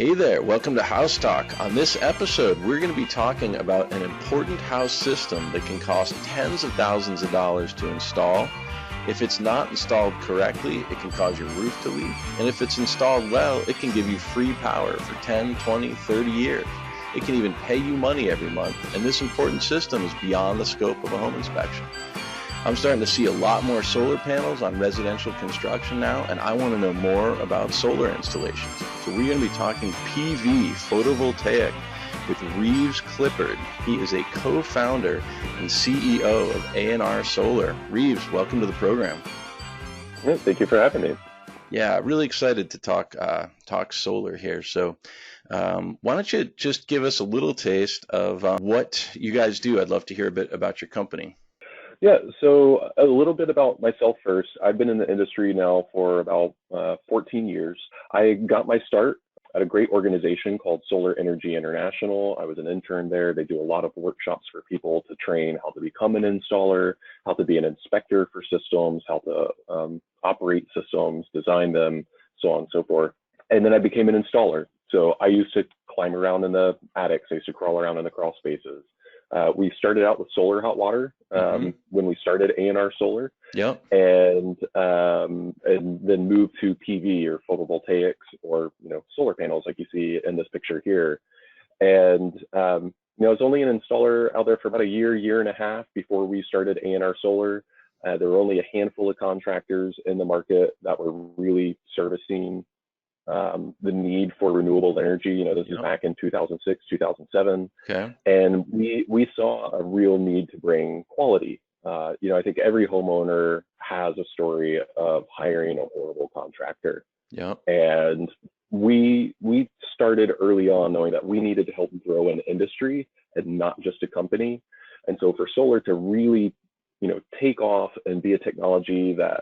Hey there, welcome to House Talk. On this episode, we're going to be talking about an important house system that can cost tens of thousands of dollars to install. If it's not installed correctly, it can cause your roof to leak. And if it's installed well, it can give you free power for 10, 20, 30 years. It can even pay you money every month. And this important system is beyond the scope of a home inspection. I'm starting to see a lot more solar panels on residential construction now, and I want to know more about solar installations. So we're going to be talking PV, photovoltaic, with Reeves Clippard. He is a co-founder and CEO of A&R Solar. Reeves, welcome to the program. Yeah, thank you for having me. Yeah, really excited to talk solar here. So why don't you just give us a little taste of what you guys do? I'd love to hear a bit about your company. Yeah, so a little bit about myself first. I've been in the industry now for about 14 years. I got my start at a great organization called Solar Energy International. I was an intern there. They do a lot of workshops for people to train how to become an installer, how to be an inspector for systems, how to operate systems, design them, so on and so forth. And then I became an installer. So I used to climb around in the attics. I used to crawl around in the crawl spaces. We started out with solar hot water when we started A&R Solar, and then moved to PV or photovoltaics or solar panels like you see in this picture here. And I was only an installer out there for about a year and a half before we started A&R Solar. There were only a handful of contractors in the market that were really servicing the need for renewable energy. This is back in 2006, 2007. Okay. And we saw a real need to bring quality. I think every homeowner has a story of hiring a horrible contractor. Yeah. And we started early on knowing that we needed to help grow an industry and not just a company. And so for solar to really take off and be a technology that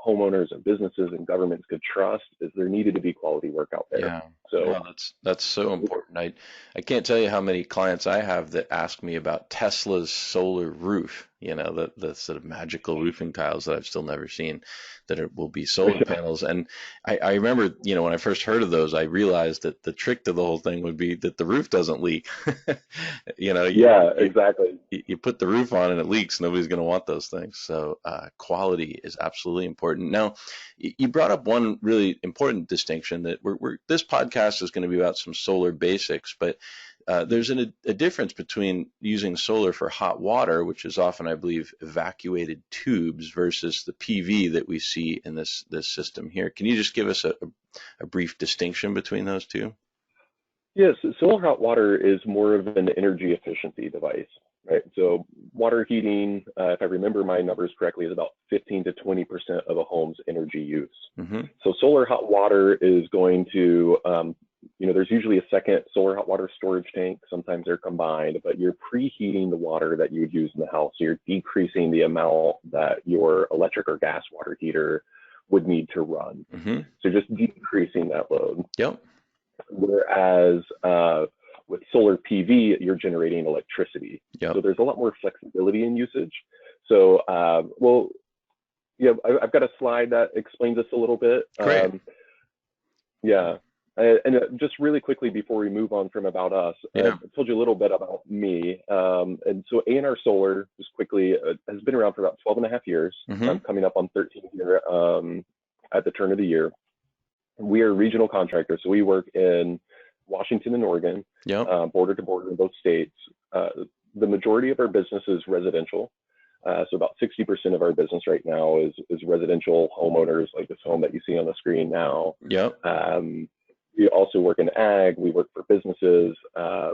homeowners and businesses and governments could trust, is there needed to be quality work out there. Yeah. So no, that's so important. I can't tell you how many clients I have that ask me about Tesla's solar roof, the sort of magical roofing tiles that I've still never seen that will be solar panels. And I remember, when I first heard of those, I realized that the trick to the whole thing would be that the roof doesn't leak. Exactly. You put the roof on and it leaks, nobody's going to want those things. So quality is absolutely important. Now, you brought up one really important distinction that this podcast is going to be about some solar basics, but there's a difference between using solar for hot water, which is often, I believe, evacuated tubes, versus the PV that we see in this system here. Can you just give us a brief distinction between those two? Yes, solar hot water is more of an energy efficiency device, right? So water heating, if I remember my numbers correctly, is about 15 to 20% of a home's energy use. Mm-hmm. So solar hot water is going to there's usually a second solar hot water storage tank. Sometimes they're combined, but you're preheating the water that you would use in the house. So you're decreasing the amount that your electric or gas water heater would need to run. Mm-hmm. So just decreasing that load. Yep. Whereas with solar PV, you're generating electricity. Yep. So there's a lot more flexibility in usage. So, I've got a slide that explains this a little bit. Great. And just really quickly before we move on from about us, I told you a little bit about me. And so A&R Solar, just quickly, has been around for about 12 and a half years. Mm-hmm. I'm coming up on 13 here at the turn of the year. We are a regional contractor, so we work in Washington and Oregon, border to border in both states. The majority of our business is residential. So about 60% of our business right now is residential homeowners, like this home that you see on the screen now. Yep. We also work in ag, we work for businesses,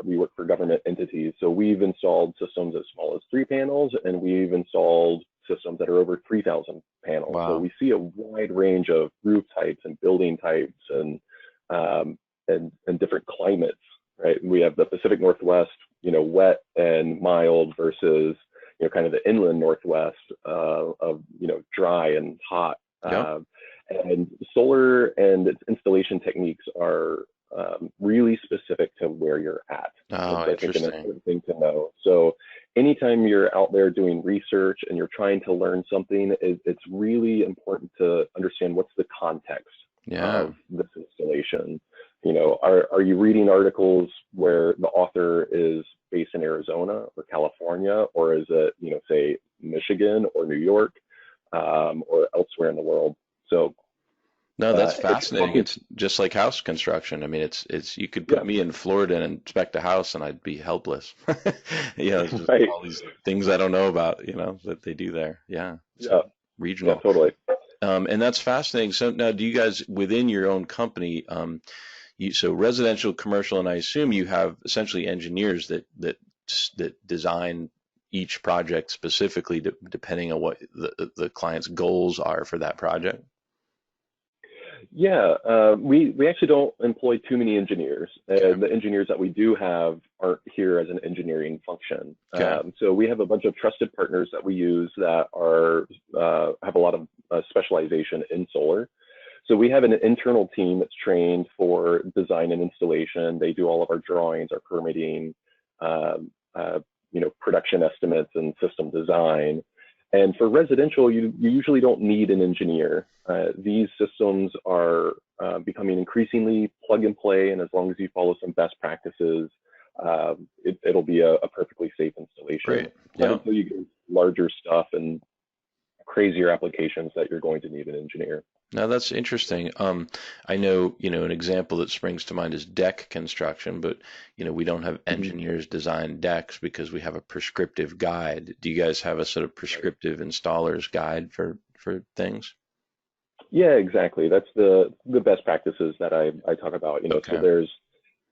we work for government entities. So we've installed systems as small as 3 panels, and we've installed systems that are over 3,000 panels. Wow. So we see a wide range of roof types and building types and different climates, right? We have the Pacific Northwest, wet and mild, versus kind of the inland Northwest of dry and hot. Yep. And solar and its installation techniques are really specific to where you're at. Oh, That's, I think, interesting. an important thing to know. So anytime you're out there doing research and you're trying to learn something, it's really important to understand what's the context of this installation. Are you reading articles where the author is based in Arizona or California, or is it, say Michigan or New York, or elsewhere in the world? So No, that's if you're fascinating. talking, It's just like house construction. I mean, it's you could put yeah, me in Florida and inspect a house and I'd be helpless. It's just right, all these things I don't know about, that they do there. Yeah. So yeah, yeah, regional. totally. And that's fascinating. So now do you guys within your own company, so residential, commercial, and I assume you have essentially engineers that design each project specifically depending on what the client's goals are for that project? Yeah, we actually don't employ too many engineers. Okay. The engineers that we do have aren't here as an engineering function. Okay. So we have a bunch of trusted partners that we use that are have a lot of specialization in solar. So we have an internal team that's trained for design and installation. They do all of our drawings, our permitting, um, production estimates and system design. And for residential, you usually don't need an engineer. These systems are becoming increasingly plug and play, and as long as you follow some best practices, it'll be a perfectly safe installation. Great. It's not Yeah. until you get larger stuff and crazier applications that you're going to need an engineer. Now that's interesting. I know, an example that springs to mind is deck construction, but we don't have Mhm. engineers design decks because we have a prescriptive guide. Do you guys have a sort of prescriptive installer's guide for things? Yeah, exactly. That's the best practices that I talk about. So Okay. there's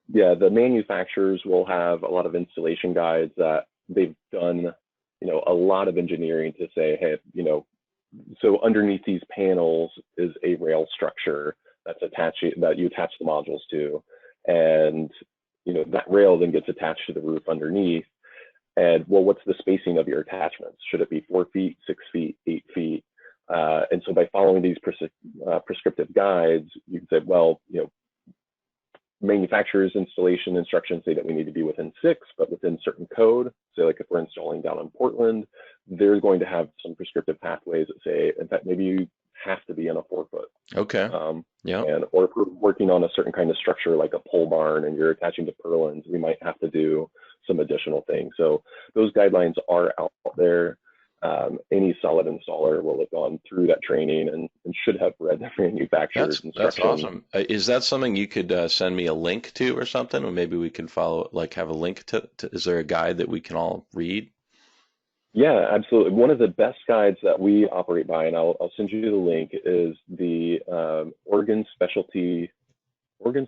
yeah, the manufacturers will have a lot of installation guides that they've done, a lot of engineering to say, hey, so underneath these panels is a rail structure that you attach the modules to, and that rail then gets attached to the roof underneath. And well, what's the spacing of your attachments? Should it be 4 feet, 6 feet, 8 feet? And so by following these prescriptive guides, you can say, well, manufacturers installation instructions say that we need to be within 6, but within certain code. So like if we're installing down in Portland, they're going to have some prescriptive pathways that say, in fact, maybe you have to be in a 4 foot. Okay. Um, Yeah. or if we're working on a certain kind of structure like a pole barn and you're attaching to purlins, we might have to do some additional things. So those guidelines are out there. Any solid installer will have gone through that training and should have read the manufacturer's That's instructions. awesome. Is that something you could send me a link to or something, or maybe we can follow, like have a link to, is there a guide that we can all read? Yeah, absolutely. One of the best guides that we operate by, and I'll send you the link, is the Oregon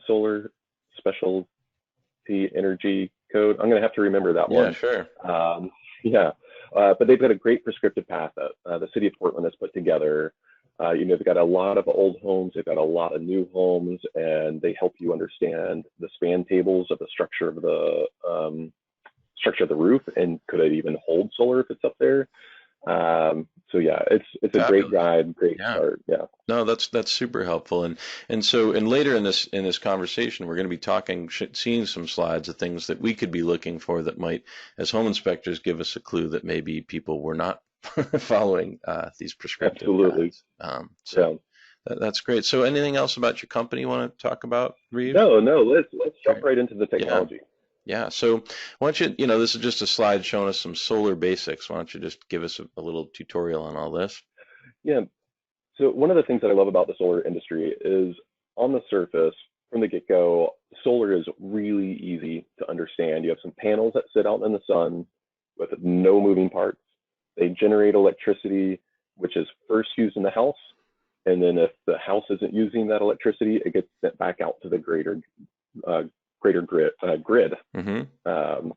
Solar Specialty Energy Code. I'm going to have to remember that Yeah, one. sure. Yeah, but they've got a great prescriptive path that the city of Portland has put together. They've got a lot of old homes, they've got a lot of new homes, and they help you understand the span tables of the structure of the roof, and could it even hold solar if it's up there? So yeah, it's a great Fabulous. guide, great Yeah. start. Yeah. No, that's super helpful. And later in this conversation, we're going to be talking, seeing some slides of things that we could be looking for that might, as home inspectors, give us a clue that maybe people were not following these prescriptive Absolutely. guides. So Yeah. that's great. So anything else about your company you want to talk about, Reeves? No, let's jump Great. right into the Yeah. technology. Yeah. So why don't this is just a slide showing us some solar basics. Why don't you just give us a little tutorial on all this? Yeah. So one of the things that I love about the solar industry is on the surface, from the get-go, solar is really easy to understand. You have some panels that sit out in the sun with no moving parts. They generate electricity, which is first used in the house. And then if the house isn't using that electricity, it gets sent back out to the uh, greater grid. Mm-hmm. Um,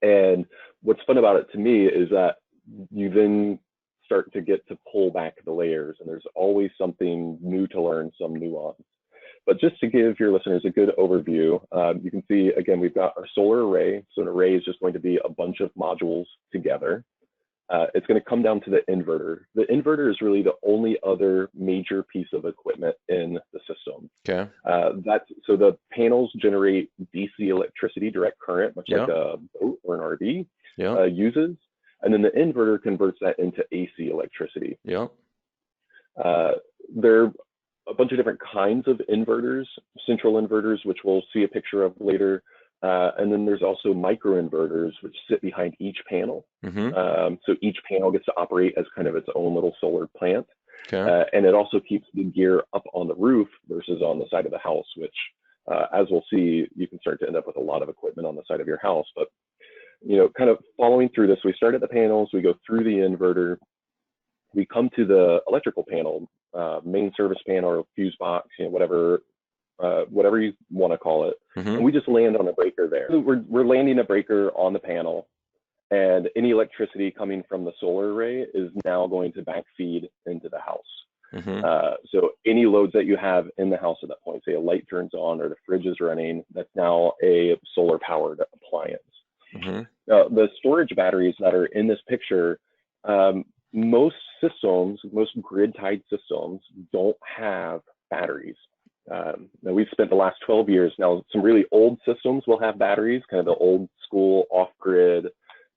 and what's fun about it to me is that you then start to get to pull back the layers, and there's always something new to learn, some nuance. But just to give your listeners a good overview, you can see, again, we've got our solar array. So an array is just going to be a bunch of modules together. It's going to come down to the inverter. The inverter is really the only other major piece of equipment in the system. Okay. So the panels generate DC electricity, direct current, much like Yeah. a boat or an RV Yeah. uses, and then the inverter converts that into AC electricity. Yeah. Uh, they're a bunch of different kinds of inverters, central inverters, which we'll see a picture of later. And then there's also microinverters, which sit behind each panel. So each panel gets to operate as kind of its own little solar plant. Okay. And it also keeps the gear up on the roof versus on the side of the house, which, as we'll see, you can start to end up with a lot of equipment on the side of your house. But, kind of following through this, we start at the panels, we go through the inverter, we come to the electrical panel, main service panel or fuse box, whatever you want to call it. And we just land on a breaker there. We're landing a breaker on the panel, and any electricity coming from the solar array is now going to backfeed into the house. So any loads that you have in the house at that point, say a light turns on or the fridge is running, that's now a solar powered appliance. Now, the storage batteries that are in this picture, most grid tied systems don't have batteries. Now we've spent the last 12 years now, some really old systems will have batteries, kind of the old school off grid.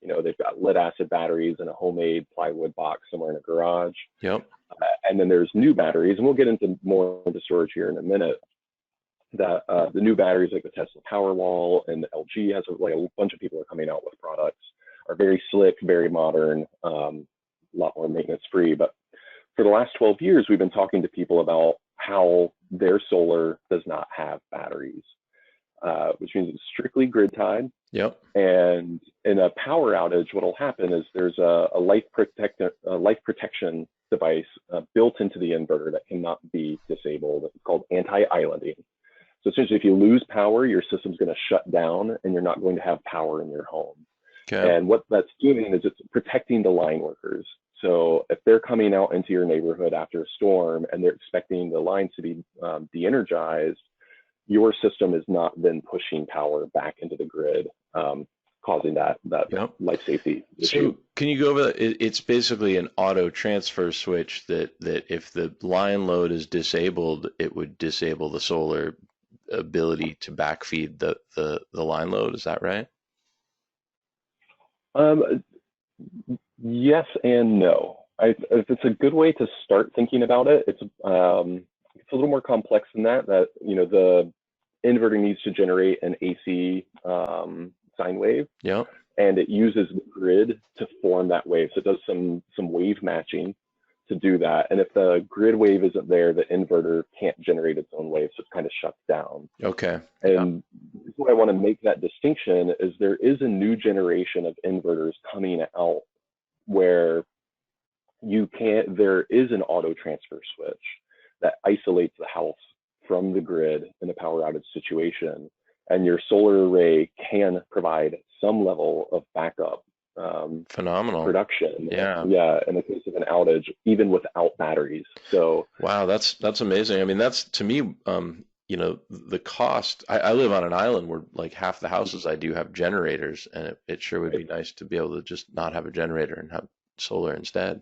They've got lead acid batteries in a homemade plywood box somewhere in a garage. And then there's new batteries, and we'll get more into storage here in a minute. That the new batteries, like the Tesla Powerwall and the LG has a bunch of people are coming out with products, are very slick, very modern, a lot more maintenance free. But for the last 12 years, we've been talking to people about how their solar does not have batteries, which means it's strictly grid tied. And in a power outage, what will happen is there's a life protection device built into the inverter that cannot be disabled. It's called anti-islanding. So essentially, if you lose power, your system's going to shut down and you're not going to have power in your home. And what that's doing is it's protecting the line workers. So if they're coming out into your neighborhood after a storm and they're expecting the lines to be de-energized, your system is not then pushing power back into the grid, causing that life safety issue. So can you go over that? It's basically an auto transfer switch that if the line load is disabled, it would disable the solar ability to backfeed the line load. Is that right? Yes and no. It's a good way to start thinking about it. It's a little more complex than that. The inverter needs to generate an AC sine wave. And it uses the grid to form that wave. So it does some wave matching to do that. And if the grid wave isn't there, the inverter can't generate its own wave, so it kind of shuts down. And what I want to make that distinction is there is a new generation of inverters coming out where there is an auto transfer switch that isolates the house from the grid in a power outage situation, and your solar array can provide some level of backup phenomenal production in the case of an outage, even without batteries. So wow, that's amazing. I mean, that's, to me, the cost. I live on an island where like half the houses I do have generators, and it sure would be nice to be able to just not have a generator and have solar instead.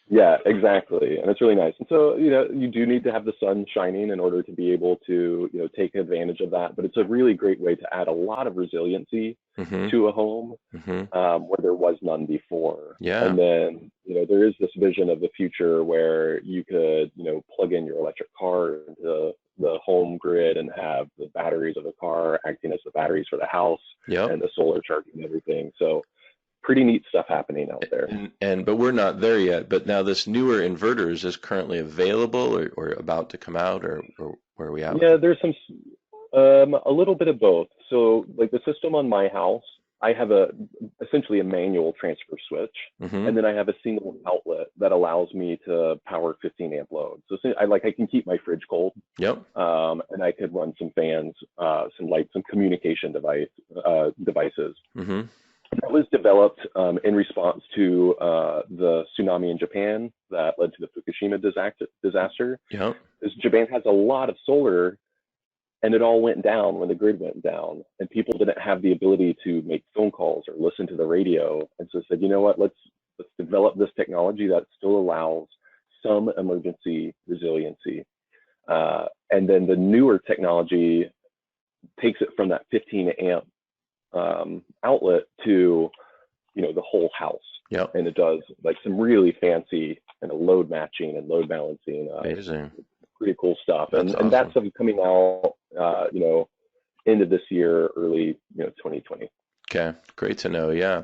Yeah, exactly. And it's really nice. And so, you do need to have the sun shining in order to be able to, take advantage of that. But it's a really great way to add a lot of resiliency to a home where there was none before. And then, there is this vision of the future where you could, plug in your electric car into the home grid and have the batteries of the car acting as the batteries for the house and the solar charging everything. So pretty neat stuff happening out there. But we're not there yet. But now this newer inverters is currently available or about to come out, or where are we at? Yeah, there's some a little bit of both. So like the system on my house, I have essentially a manual transfer switch, and then I have a single outlet that allows me to power 15 amp load. So I can keep my fridge cold. And I could run some fans, some lights, some communication devices. That was developed in response to the tsunami in Japan that led to the Fukushima disaster. Because Japan has a lot of solar, and it all went down when the grid went down, and people didn't have the ability to make phone calls or listen to the radio. And so said, you know what, let's develop this technology that still allows some emergency resiliency. And then the newer technology takes it from that 15 amp outlet to the whole house, and it does like some really fancy kind of load matching and load balancing. Amazing. pretty cool stuff. That's And that's awesome. coming out, end of this year, early, 2020. Okay, great to know. Yeah.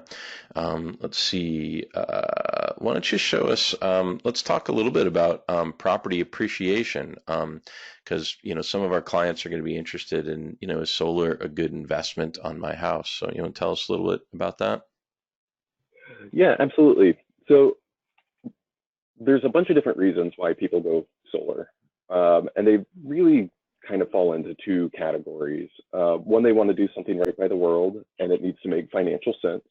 Let's see. Why don't you show us? Let's talk a little bit about property appreciation, because some of our clients are going to be interested in, is solar a good investment on my house? So you want to tell us a little bit about that? Yeah, absolutely. So there's a bunch of different reasons why people go solar. And they really kind of fall into two categories. One, they want to do something right by the world and it needs to make financial sense,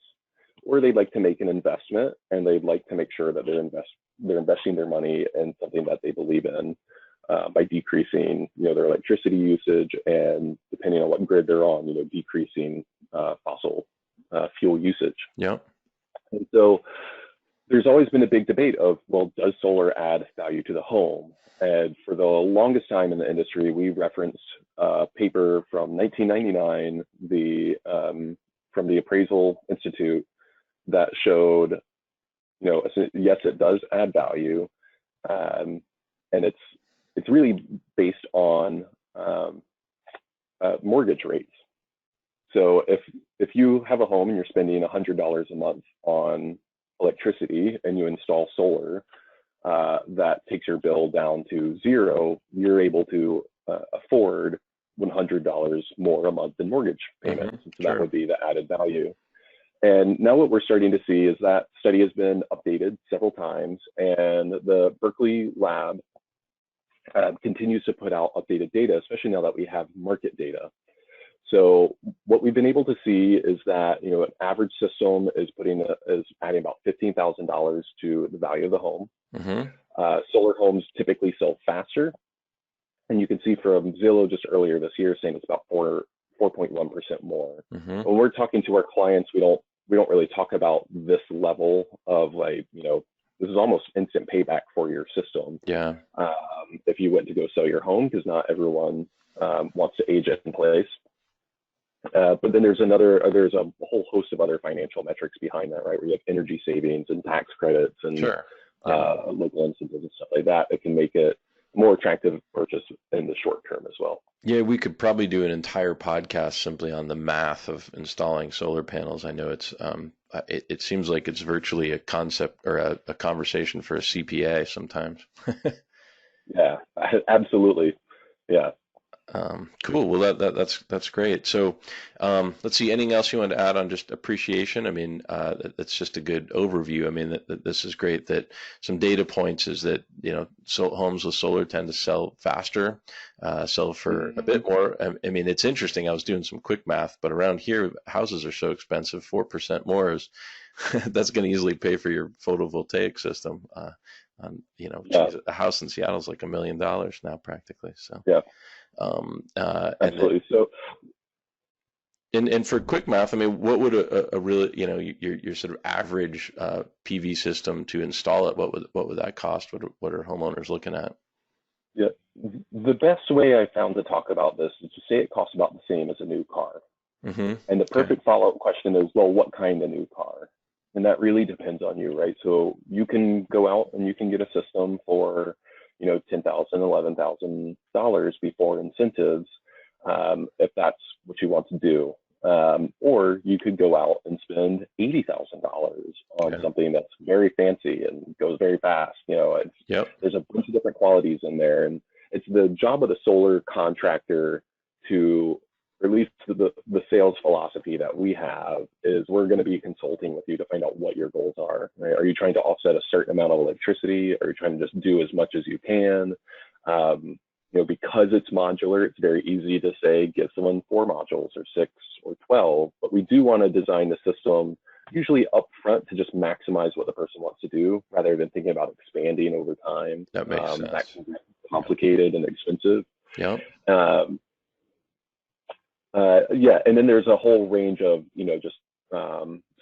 or they'd like to make an investment and they'd like to make sure that they're investing their money in something that they believe in, by decreasing, their electricity usage, and depending on what grid they're on, decreasing fossil fuel usage. Yeah. And so there's always been a big debate of, well, does solar add value to the home? And for the longest time in the industry, we referenced a paper from 1999, from the Appraisal Institute, that showed, yes, it does add value, and it's really based on mortgage rates. So if you have a home and you're spending $100 a month on electricity and you install solar, that takes your bill down to zero. You're able to afford $100 more a month in mortgage payments. So that Sure. would be the added value. And now what we're starting to see is that study has been updated several times, and the Berkeley lab continues to put out updated data, especially now that we have market data. So what we've been able to see is that, an average system is adding about $15,000 to the value of the home. Mm-hmm. Solar homes typically sell faster, and you can see from Zillow just earlier this year saying it's about 4.1% more. Mm-hmm. When we're talking to our clients, we don't really talk about this level of, like, this is almost instant payback for your system. Yeah. If you went to go sell your home, because not everyone wants to age it in place. But then there's a whole host of other financial metrics behind that, right? Where you have energy savings and tax credits and Sure. Yeah. local incentives and stuff like that. That can make it a more attractive purchase in the short term as well. Yeah, we could probably do an entire podcast simply on the math of installing solar panels. I know it seems like it's virtually a concept or a conversation for a CPA sometimes. Yeah, absolutely. Yeah. Cool. Well, that's great. So, let's see. Anything else you want to add on just appreciation? I mean, that's just a good overview. I mean, that this is great. That some data points is that homes with solar tend to sell faster, sell for a bit more. I mean, it's interesting. I was doing some quick math, but around here, houses are so expensive. 4% more is that's going to easily pay for your photovoltaic system. Yeah, geez, a house in Seattle is like $1 million now, practically. So. yeah, And then, absolutely. So and for quick math, I mean, what would a really, your sort of average PV system to install it? What would that cost? What are homeowners looking at? yeah, the best way I found to talk about this is to say it costs about the same as a new car. Mm-hmm. And the Okay. perfect follow-up question is, well, what kind of new car? And that really depends on you, right? So you can go out and you can get a system for, $10,000, $11,000 before incentives, if that's what you want to do. Or you could go out and spend $80,000 on Okay. something that's very fancy and goes very fast. Yep. There's a bunch of different qualities in there, and it's the job of the solar contractor to, or at least the sales philosophy that we have is, we're going to be consulting with you to find out what your goals are. Right? Are you trying to offset a certain amount of electricity? Are you trying to just do as much as you can? Because it's modular, it's very easy to say, give someone 4 modules or 6 or 12, but we do want to design the system usually upfront to just maximize what the person wants to do, rather than thinking about expanding over time. That makes That sense. can be Yep. complicated and expensive. Yep. Um, yeah, and then there's a whole range of, just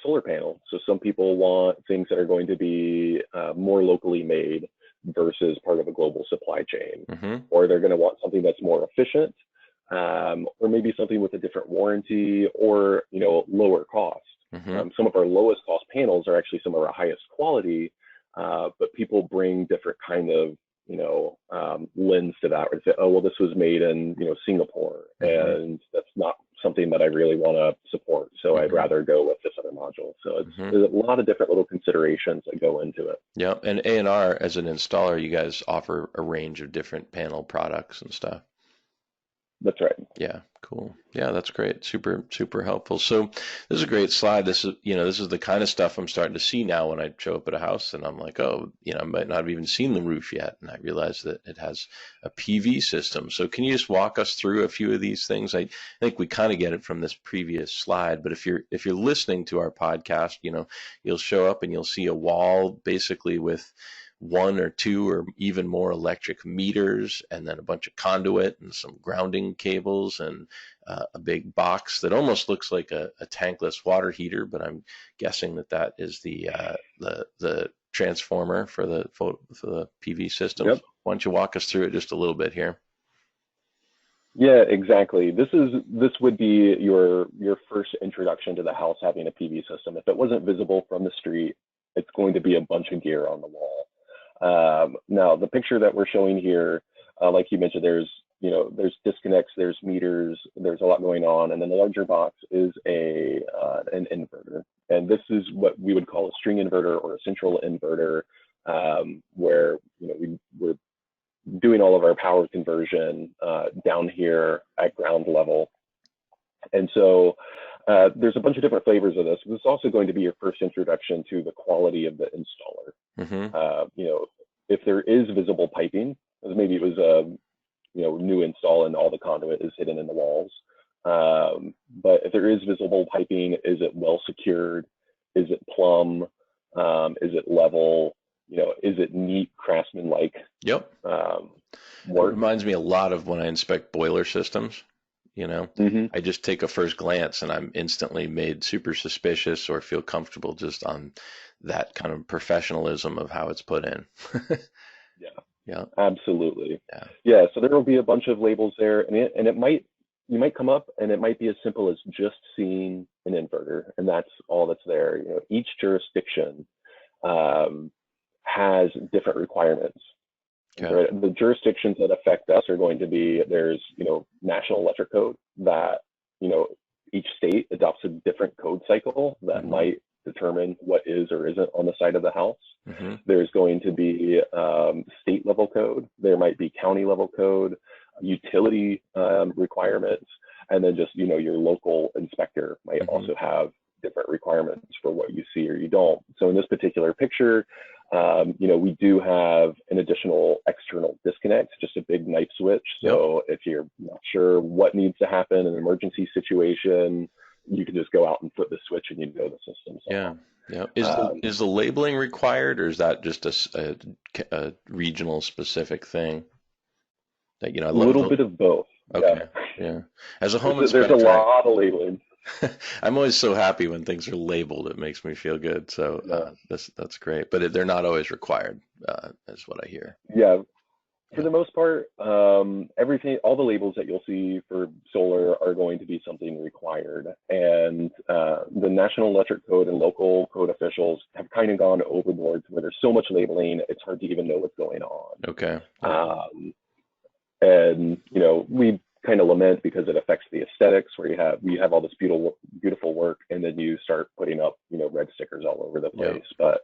solar panels. So some people want things that are going to be more locally made versus part of a global supply chain, Mm-hmm. or they're going to want something that's more efficient, or maybe something with a different warranty, or lower cost. Mm-hmm. Some of our lowest cost panels are actually some of our highest quality, but people bring different kind of lens to that, or say, oh, well, this was made in, Singapore, Hmm. and that's not something that I really want to support. So I'd Hmm. rather go with this other module. So Hmm. there's a lot of different little considerations that go into it. Yeah, and A&R as an installer, you guys offer a range of different panel products and stuff. That's right. Yeah, cool. Yeah, that's great. Super, super helpful. So this is a great slide. This is the kind of stuff I'm starting to see now when I show up at a house and I'm like, oh, I might not have even seen the roof yet. And I realize that it has a PV system. So can you just walk us through a few of these things? I think we kind of get it from this previous slide, but if you're listening to our podcast, you'll show up and you'll see a wall basically with one or two or even more electric meters, and then a bunch of conduit and some grounding cables and a big box that almost looks like a tankless water heater, but I'm guessing that is the transformer for the PV systems. Yep. Why don't you walk us through it just a little bit here? Yeah, exactly. This would be your first introduction to the house having a PV system. If it wasn't visible from the street, it's going to be a bunch of gear on the wall. Now, the picture that we're showing here, like you mentioned, there's disconnects, there's meters, there's a lot going on, and then the larger box is an inverter, and this is what we would call a string inverter or a central inverter, where we're doing all of our power conversion down here at ground level. And so there's a bunch of different flavors of this. This is also going to be your first introduction to the quality of the installer. Mm-hmm. If there is visible piping, as maybe it was a new install and all the conduit is hidden in the walls. But if there is visible piping, is it well secured? Is it plumb? Is it level? Is it neat craftsman-like Yep. It work? reminds me a lot of when I inspect boiler systems. Mm-hmm. I just take a first glance and I'm instantly made super suspicious or feel comfortable just on that kind of professionalism of how it's put in. Yeah. Yeah, Absolutely. yeah. Yeah, so there will be a bunch of labels there, and you might come up and it might be as simple as just seeing an inverter, and that's all that's there. Each jurisdiction um, has different requirements. Okay. Right? The jurisdictions that affect us are going to be there's national electric code that each state adopts a different code cycle that Mm-hmm. might determine what is or isn't on the side of the house. Mm-hmm. There's going to be state level code. There might be county level code, utility requirements, and then just your local inspector might Mm-hmm. also have different requirements for what you see or you don't. So in this particular picture, we do have an additional external disconnect, just a big knife switch. Yep. So if you're not sure what needs to happen in an emergency situation, you can just go out and flip the switch and the system's Yeah. off. Yeah. Um, Is the labeling required, or is that just a regional specific thing? That I a love little the. bit of both. Yeah. Okay. Yeah. As a home There's a inspector, lot of labeling. I'm always so happy when things are labeled. It makes me feel good. So Yeah. that's great. But they're not always required, is what I hear. Yeah. For Yeah. the most part, everything, all the labels that you'll see for solar are going to be something required. And the National Electric Code and local code officials have kind of gone overboard to where there's so much labeling, it's hard to even know what's going on. Okay. Yeah. And we kind of lament because it affects the aesthetics, where you have all this beautiful work, and then you start putting up red stickers all over the Yeah. place. But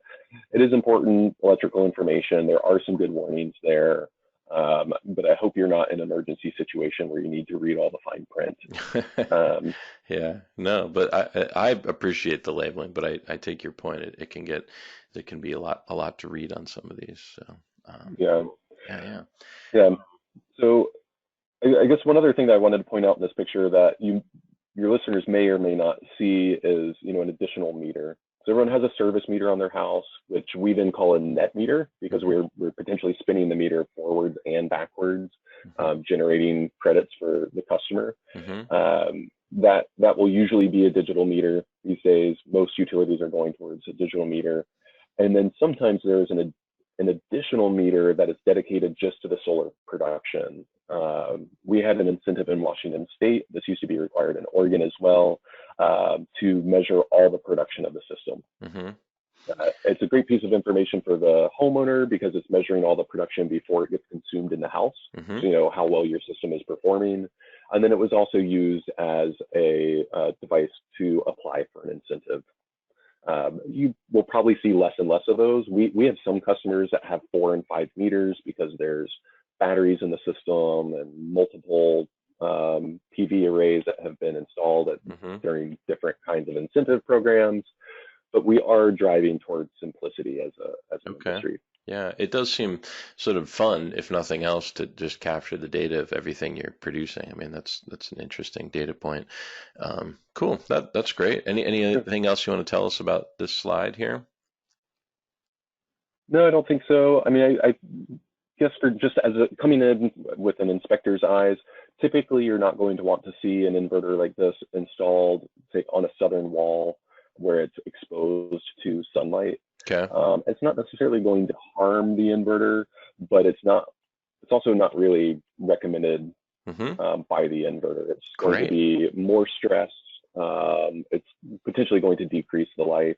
it is important electrical information. There are some good warnings there. But I hope you're not in an emergency situation where you need to read all the fine print. Um, Yeah, no, but I appreciate the labeling, but I take your point. It can be a lot to read on some of these. So, yeah, yeah, yeah. yeah. So I guess one other thing that I wanted to point out in this picture that your listeners may or may not see is an additional meter. So everyone has a service meter on their house, which we then call a net meter because we're potentially spinning the meter forwards and backwards, Mm-hmm. generating credits for the customer. Mm-hmm. That will usually be a digital meter these days. Most utilities are going towards a digital meter, and then sometimes there's an additional meter that is dedicated just to the solar production. We had an incentive in Washington State. This used to be required in Oregon as well, to measure all the production of the system. Mm-hmm. It's a great piece of information for the homeowner because it's measuring all the production before it gets consumed in the house. Hmm. So you know how well your system is performing. And then it was also used as a device to apply for an incentive. You will probably see less and less of those. We have some customers that have 4 and 5 meters because there's batteries in the system and multiple PV arrays that have been installed Hmm. during different kinds of incentive programs. But we are driving towards simplicity as an Okay. industry. Yeah, it does seem sort of fun, if nothing else, to just capture the data of everything you're producing. I mean, that's an interesting data point. Cool. That's great. Anything else you want to tell us about this slide here? No, I don't think so. I mean, I guess for just coming in with an inspector's eyes, typically you're not going to want to see an inverter like this installed, say, on a southern wall where it's exposed to sunlight. Okay. It's not necessarily going to harm the inverter, but it's also not really recommended Hmm. by the inverter. It's going to Great. be more stress. It's potentially going to decrease the life.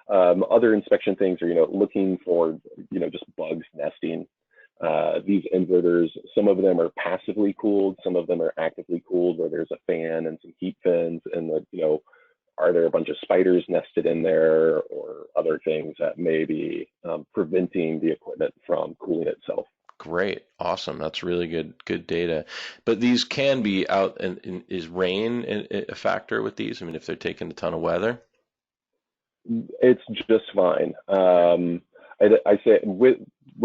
Other inspection things are, looking for, just bugs nesting. These inverters, some of them are passively cooled, some of them are actively cooled, where there's a fan and some heat fins, and are there a bunch of spiders nested in there, or other things that may be preventing the equipment from cooling itself? Great. Awesome. That's really good data. But these can be out, and is rain a factor with these? I mean, if they're taking a ton of weather? It's just fine. I say with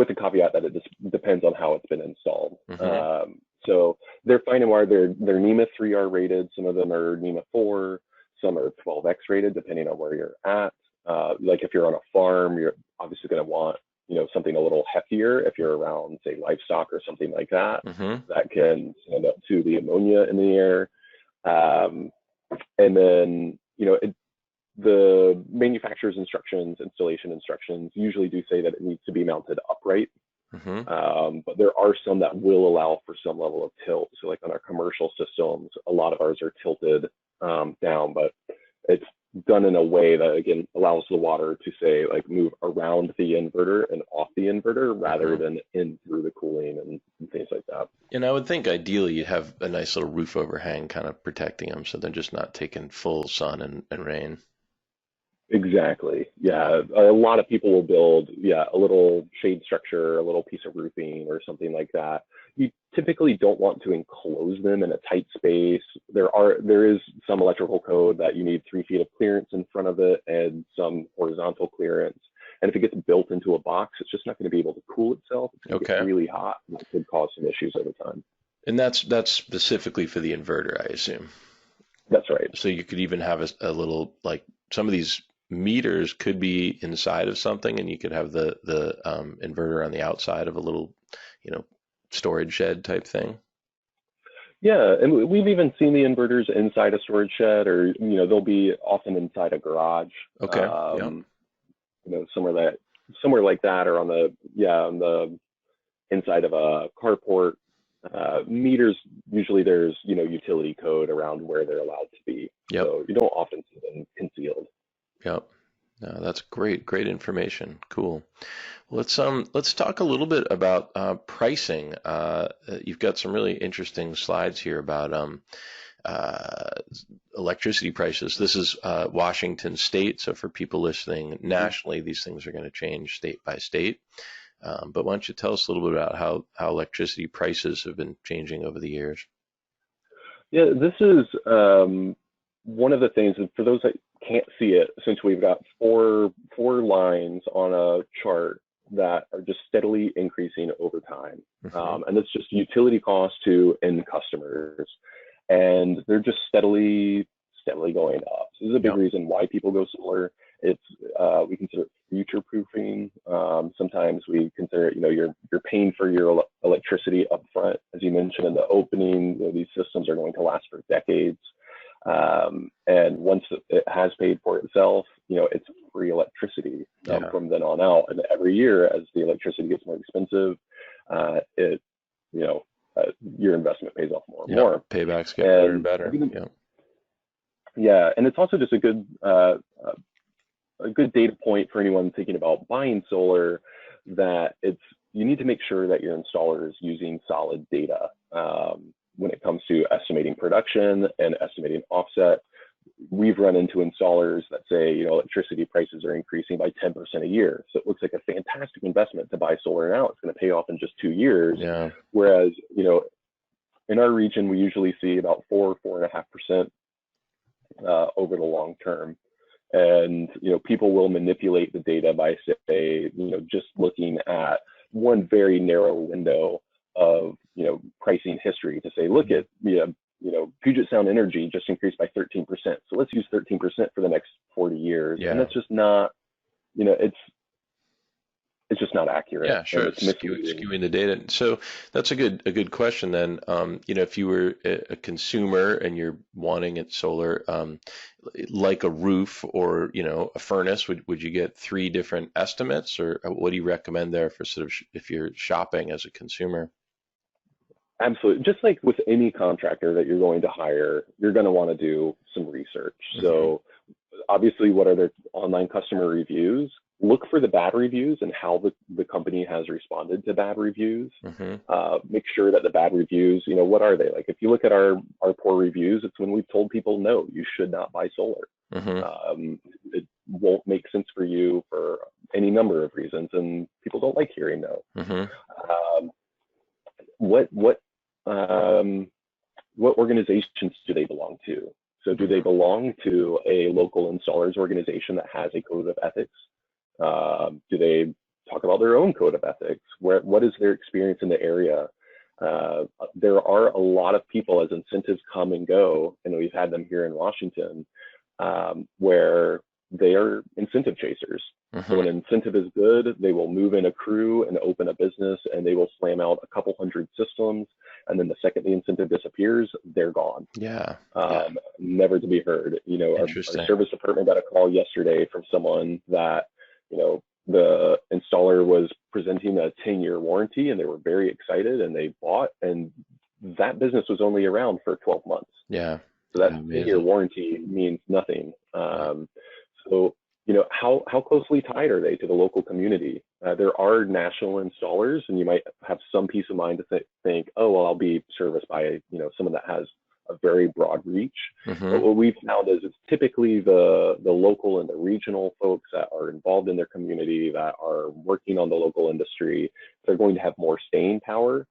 the caveat that it just depends on how it's been installed. Hmm. So they're fine and wide. They're NEMA 3R rated. Some of them are NEMA 4. Some are 12X rated, depending on where you're at. Like if you're on a farm, you're obviously going to want something a little heftier. If you're around, say, livestock or something like that, Hmm. that can stand up to the ammonia in the air. Um, and then the manufacturer's instructions, installation instructions usually do say that it needs to be mounted upright, Hmm. but there are some that will allow for some level of tilt. So like on our commercial systems, a lot of ours are tilted down, but it's done in a way that again allows the water to say like move around the inverter and off the inverter rather Hmm. than in through the cooling and things like that. And I would think ideally you'd have a nice little roof overhang kind of protecting them so they're just not taking full sun and rain. Exactly. Yeah. Yeah. A lot of people will build, a little shade structure, a little piece of roofing or something like that. You typically don't want to enclose them in a tight space. There is some electrical code that you need 3 feet of clearance in front of it and some horizontal clearance. And if it gets built into a box, it's just not going to be able to cool itself. It's going to get Okay. really hot, and it could cause some issues over time. And that's specifically for the inverter, I assume. That's right. So you could even have a little, like, some of these meters could be inside of something, and you could have the inverter on the outside of a little, you know, storage shed type thing. Yeah, and we've even seen the inverters inside a storage shed, or they'll be often inside a garage, Okay. Yeah. um, somewhere like that, or on the inside of a carport. Meters usually there's utility code around where they're allowed to be, Yep. so you don't often see them concealed. Yep. No, that's great information. Cool. Let's talk a little bit about pricing. You've got some really interesting slides here about uh, electricity prices. This is Washington State, so for people listening nationally, these things are going to change state by state. But why don't you tell us a little bit about how electricity prices have been changing over the years? Yeah, this is one of the things, and for those that can't see it, since we've got four lines on a chart that are just steadily increasing over time. Hmm. And it's just utility costs to end customers. And they're just steadily going up. So this is a big Yep. reason why people go solar. It's we consider it future proofing. Sometimes we consider it, you're paying for your electricity upfront, as you mentioned in the opening. These systems are going to last for decades, and once it has paid for itself, it's free electricity Yeah. from then on out. And every year, as the electricity gets more expensive, it you know your investment pays off more and Yep. more. Paybacks get better and And better. Yep. yeah, and it's also just a good a good data point for anyone thinking about buying solar, that you need to make sure that your installer is using solid data when it comes to estimating production and estimating offset. We've run into installers that say, electricity prices are increasing by 10% a year. So it looks like a fantastic investment to buy solar now. It's going to pay off in just 2 years. Yeah. Whereas, in our region, we usually see about 4.5% over the long term. And, people will manipulate the data by, say, just looking at one very narrow window of, pricing history to say, look at, Puget Sound Energy just increased by 13%. So let's use 13% for the next 40 years. Yeah. And that's just not, it's just not accurate. Yeah, sure. It's skewing the data. So that's a good question then. If you were a consumer and you're wanting it solar, like a roof or, a furnace, would you get 3 different estimates, or what do you recommend there for sort of if you're shopping as a consumer? Absolutely. Just like with any contractor that you're going to hire, you're going to want to do some research. Mm-hmm. So obviously, what are their online customer reviews? Look for the bad reviews and how the company has responded to bad reviews. Mm-hmm. Make sure that the bad reviews, what are they? Like if you look at our poor reviews, it's when we've told people, no, you should not buy solar. Mm-hmm. It won't make sense for you for any number of reasons, and people don't like hearing no. Mm-hmm. What organizations do they belong to? So do they belong to a local installers organization that has a code of ethics? Do they talk about their own code of ethics? What is their experience in the area? There are a lot of people, as incentives come and go, and we've had them here in Washington, where they are incentive chasers. Mm-hmm. So when an incentive is good, they will move in a crew and open a business, and they will slam out a couple hundred systems. And then the second the incentive disappears, they're gone. Yeah. Never to be heard. Our service department got a call yesterday from someone that, the installer was presenting a 10-year warranty, and they were very excited, and they bought, and that business was only around for 12 months. Yeah. So that 10-year warranty means nothing. So, how closely tied are they to the local community? There are national installers, and you might have some peace of mind to think, oh, well, I'll be serviced by, someone that has a very broad reach. Mm-hmm. But what we've found is it's typically the local and the regional folks that are involved in their community, that are working on the local industry. They're going to have more staying power.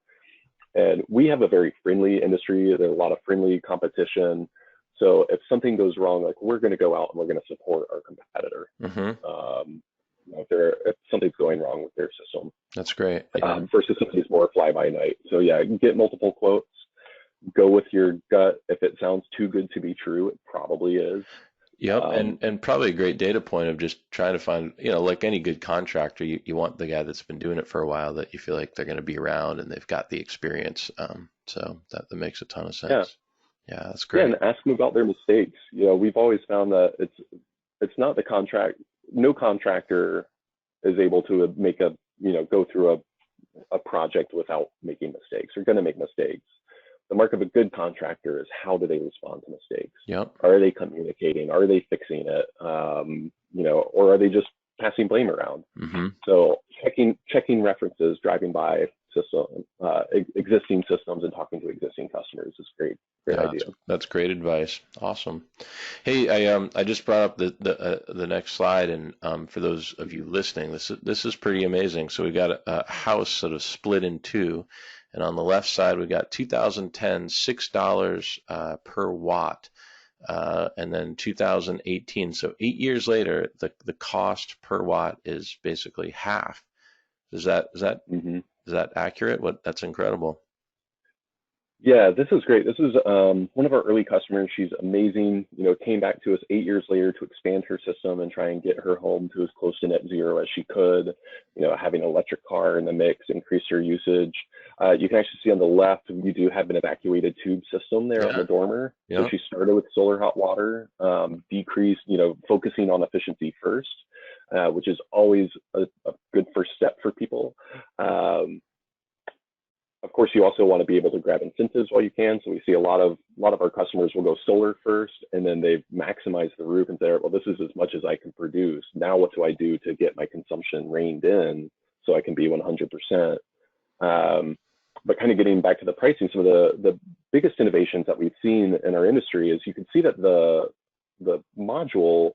And we have a very friendly industry. There's a lot of friendly competition. So if something goes wrong, like, we're going to go out and we're going to support our competitor. Mm-hmm. If something's going wrong with their system. That's great. Yeah. Versus somebody's more fly by night. So yeah, get multiple quotes. Go with your gut. If it sounds too good to be true, it probably is. Yep, and probably a great data point of just trying to find, like any good contractor, you want the guy that's been doing it for a while, that you feel like they're going to be around and they've got the experience. So that makes a ton of sense. Yeah, that's great. Yeah, and ask them about their mistakes. We've always found that it's not the contract. No contractor is able to make go through a project without making mistakes. They're going to make mistakes. The mark of a good contractor is, how do they respond to mistakes? Yep. Are they communicating? Are they fixing it? Or are they just passing blame around? Mm-hmm. So checking references, driving by existing systems, and talking to existing customers is great idea. That's great advice. Awesome. Hey, I just brought up the next slide, and for those of you listening, this is pretty amazing. So we got a house sort of split in two. And on the left side, we got 2010, $6 per watt. And then 2018, so 8 years later, the cost per watt is basically half. Is that accurate? That's incredible. Yeah, this is great. This is one of our early customers. She's amazing. Came back to us 8 years later to expand her system and try and get her home to as close to net zero as she could. Having an electric car in the mix increased her usage. You can actually see on the left, we do have an evacuated tube system there on the dormer. Yeah. So she started with solar hot water, decreased, focusing on efficiency first, which is always a good first step for people. Of course, you also want to be able to grab incentives while you can. So we see a lot of our customers will go solar first, and then they maximize the roof and say, well, this is as much as I can produce. Now, what do I do to get my consumption reined in so I can be 100%? But kind of getting back to the pricing, some of the biggest innovations that we've seen in our industry is you can see that the module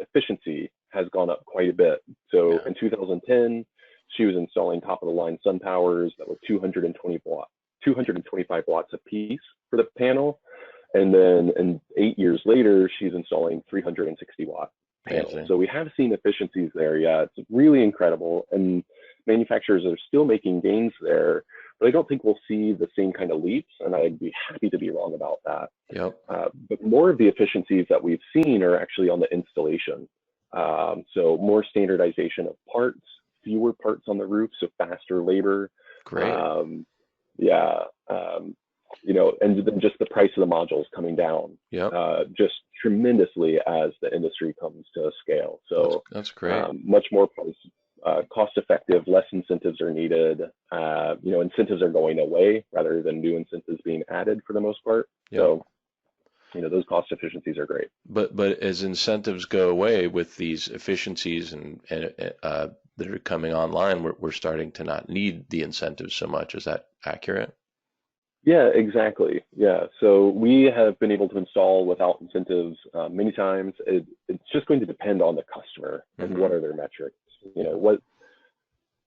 efficiency has gone up quite a bit. So in 2010, she was installing top of the line sun powers that were 225 watts a piece for the panel. And then 8 years later, she's installing 360 watt panels. So we have seen efficiencies there. Yeah, it's really incredible. And manufacturers are still making gains there, but I don't think we'll see the same kind of leaps. And I'd be happy to be wrong about that. Yep. But more of the efficiencies that we've seen are actually on the installation. So more standardization of parts, fewer parts on the roof, so faster labor. Great. And then just the price of the modules coming down, just tremendously as the industry comes to scale. So that's great. Much more cost effective, less incentives are needed. Incentives are going away rather than new incentives being added for the most part. So those cost efficiencies are great. But as incentives go away with these efficiencies and that are coming online, we're starting to not need the incentives so much. Is that accurate? Yeah, exactly. Yeah. So we have been able to install without incentives many times. It's just going to depend on the customer and what are their metrics.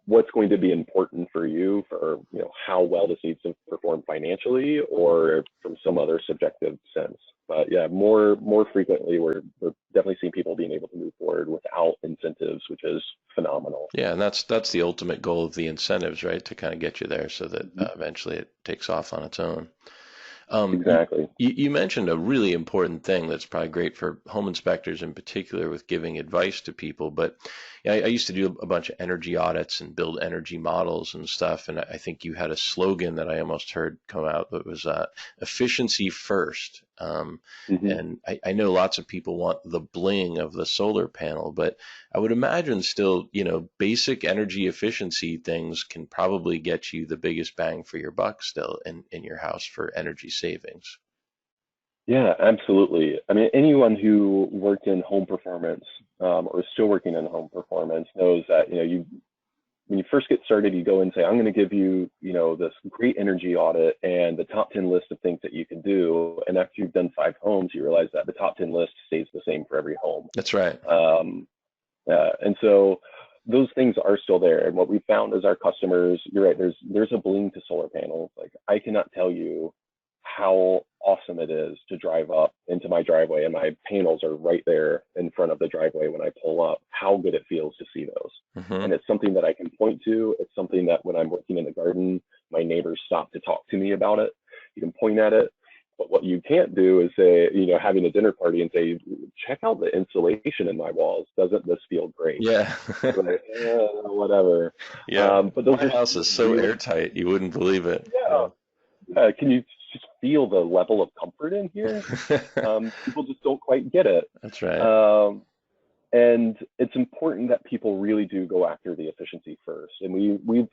What's going to be important for you for how well this needs to perform financially or from some other subjective sense. But yeah, more frequently we're definitely seeing people being able to move forward without incentives, which is phenomenal. Yeah, and that's the ultimate goal of the incentives, right? To kind of get you there so that eventually it takes off on its own. Exactly. You mentioned a really important thing that's probably great for home inspectors in particular with giving advice to people. But I used to do a bunch of energy audits and build energy models and stuff. And I think you had a slogan that I almost heard come out that was efficiency first. And I know lots of people want the bling of the solar panel, but I would imagine still, basic energy efficiency things can probably get you the biggest bang for your buck still in your house for energy savings. Yeah, absolutely. I mean, anyone who worked in home performance or is still working in home performance knows that, when you first get started, you go and say, I'm going to give you, this great energy audit and the top 10 list of things that you can do. And after you've done 5 homes, you realize that the top 10 list stays the same for every home. That's right. And so those things are still there. And what we found is our customers, you're right, there's a bling to solar panels. Like I cannot tell you how awesome it is to drive up into my driveway and my panels are right there in front of the driveway when I pull up, how good it feels to see those. And it's something that I can point to. It's something that when I'm working in the garden, my neighbors stop to talk to me about it. You can point at it. But what you can't do is say, having a dinner party and say, check out the insulation in my walls. Doesn't this feel great? Yeah. Like, whatever. Yeah. But those my house is so airtight, you wouldn't believe it. Yeah. Can you just feel the level of comfort in here? People just don't quite get it. That's right. And it's important that people really do go after the efficiency first. And we've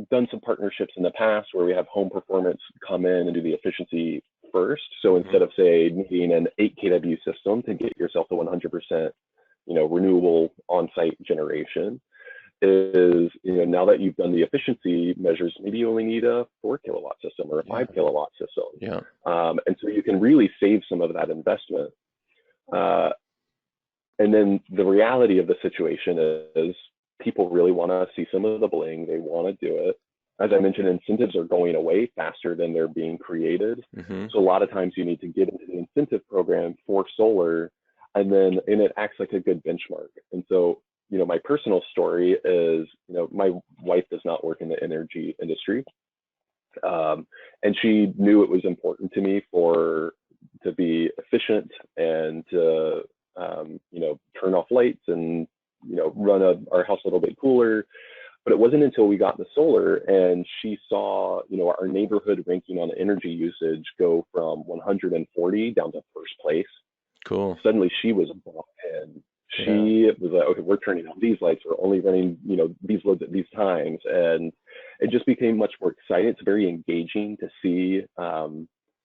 done some partnerships in the past where we have home performance come in and do the efficiency first. So instead of say needing an 8 kW system to get yourself to 100%, renewable on-site generation, is now that you've done the efficiency measures, maybe you only need a 4 kilowatt system or a 5 kilowatt system. And so you can really save some of that investment. And then the reality of the situation is people really want to see some of the bling. They want to do it. As I mentioned, incentives are going away faster than they're being created. So a lot of times you need to get into the incentive program for solar, and it acts like a good benchmark. And so, my personal story is, my wife does not work in the energy industry. And she knew it was important to me to be efficient and to, turn off lights and, run our house a little bit cooler. But it wasn't until we got the solar and she saw, our neighborhood ranking on energy usage go from 140 down to first place. Cool. Suddenly she was bought in. She was like, okay, we're turning on these lights. We're only running, these loads at these times. And it just became much more exciting. It's very engaging to see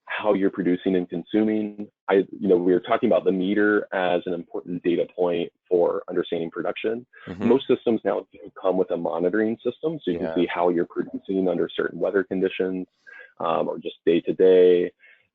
how you're producing and consuming. We were talking about the meter as an important data point for understanding production. Mm-hmm. Most systems now do come with a monitoring system, so you can see how you're producing under certain weather conditions, or just day to day.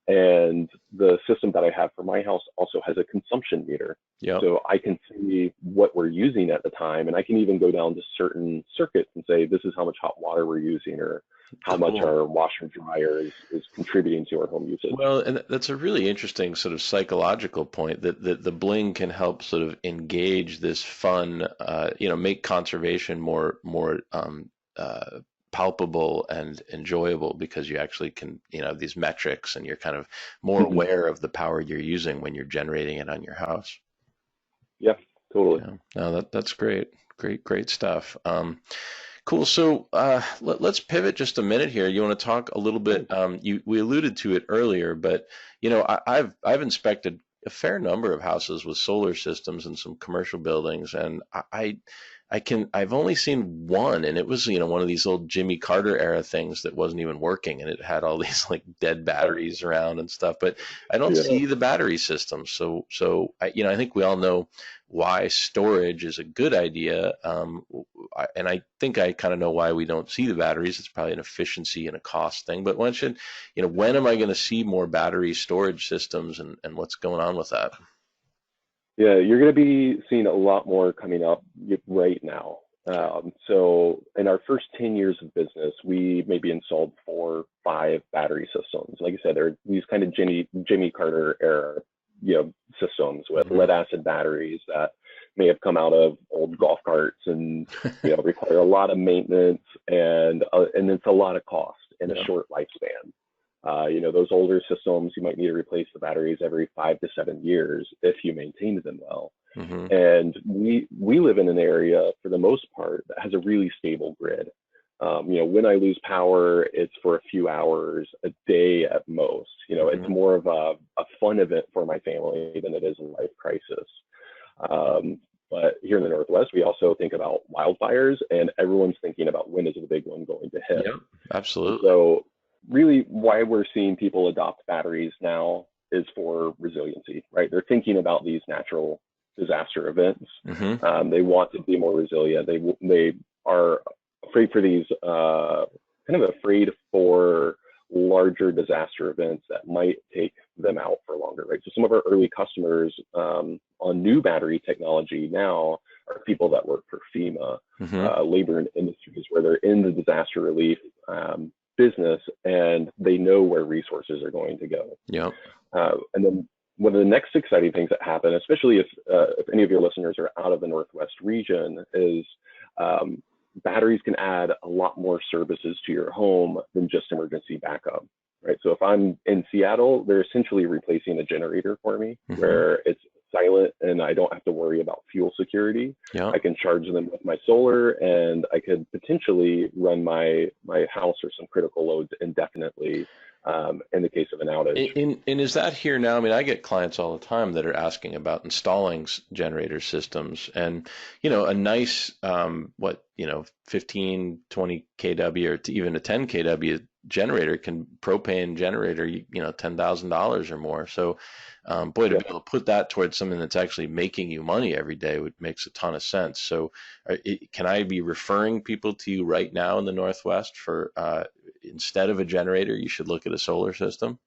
And the system that I have for my house also has a consumption meter. Yep. So I can see what we're using at the time, and I can even go down to certain circuits and say, this is how much hot water we're using, or how much our washer dryer is contributing to our home usage. Well, and that's a really interesting sort of psychological point that the bling can help sort of engage this fun, make conservation more palpable and enjoyable, because you actually can, these metrics, and you're kind of more aware of the power you're using when you're generating it on your house. Yeah, totally. Yeah. No, that's great. Great stuff. Cool. So let's pivot just a minute here. You want to talk a little bit? We alluded to it earlier, but I've inspected a fair number of houses with solar systems in some commercial buildings, and I've only seen one, and it was one of these old Jimmy Carter era things that wasn't even working, and it had all these like dead batteries around and stuff. But I don't see the battery system. So I think we all know why storage is a good idea, and I think I kind of know why we don't see the batteries. It's probably an efficiency and a cost thing. But when am I going to see more battery storage systems, and what's going on with that? Yeah, you're going to be seeing a lot more coming up right now. So in our first 10 years of business, we maybe installed 4 or 5 battery systems. Like I said, they're these kind of Jimmy Carter era, systems with lead acid batteries that may have come out of old golf carts, and require a lot of maintenance, and it's a lot of cost and a short lifespan. Those older systems, you might need to replace the batteries every 5 to 7 years if you maintained them well. And we live in an area, for the most part, that has a really stable grid. When I lose power, it's for a few hours, a day at most. It's more of a fun event for my family than it is a life crisis. But here in the Northwest, we also think about wildfires, and everyone's thinking about when is the big one going to hit. Yeah, absolutely. So really why we're seeing people adopt batteries now is for resiliency, right? They're thinking about these natural disaster events. They want to be more resilient. They are afraid for these, kind of afraid for larger disaster events that might take them out for longer, right? So some of our early customers on new battery technology now are people that work for FEMA, labor and industries, where they're in the disaster relief business, and they know where resources are going to go. And then one of the next exciting things that happen, especially if any of your listeners are out of the Northwest region, is batteries can add a lot more services to your home than just emergency backup, right? So if I'm in Seattle, they're essentially replacing a generator for me, where it's silent and I don't have to worry about fuel security. I can charge them with my solar, and I could potentially run my house or some critical loads indefinitely in the case of an outage. And is that here now? I mean, I get clients all the time that are asking about installing generator systems, and a nice 15, 20 kW or even a 10 kW generator propane generator, $10,000 or more. So boy, to be able to put that towards something that's actually making you money every day makes a ton of sense. So can I be referring people to you right now in the Northwest for instead of a generator, you should look at a solar system?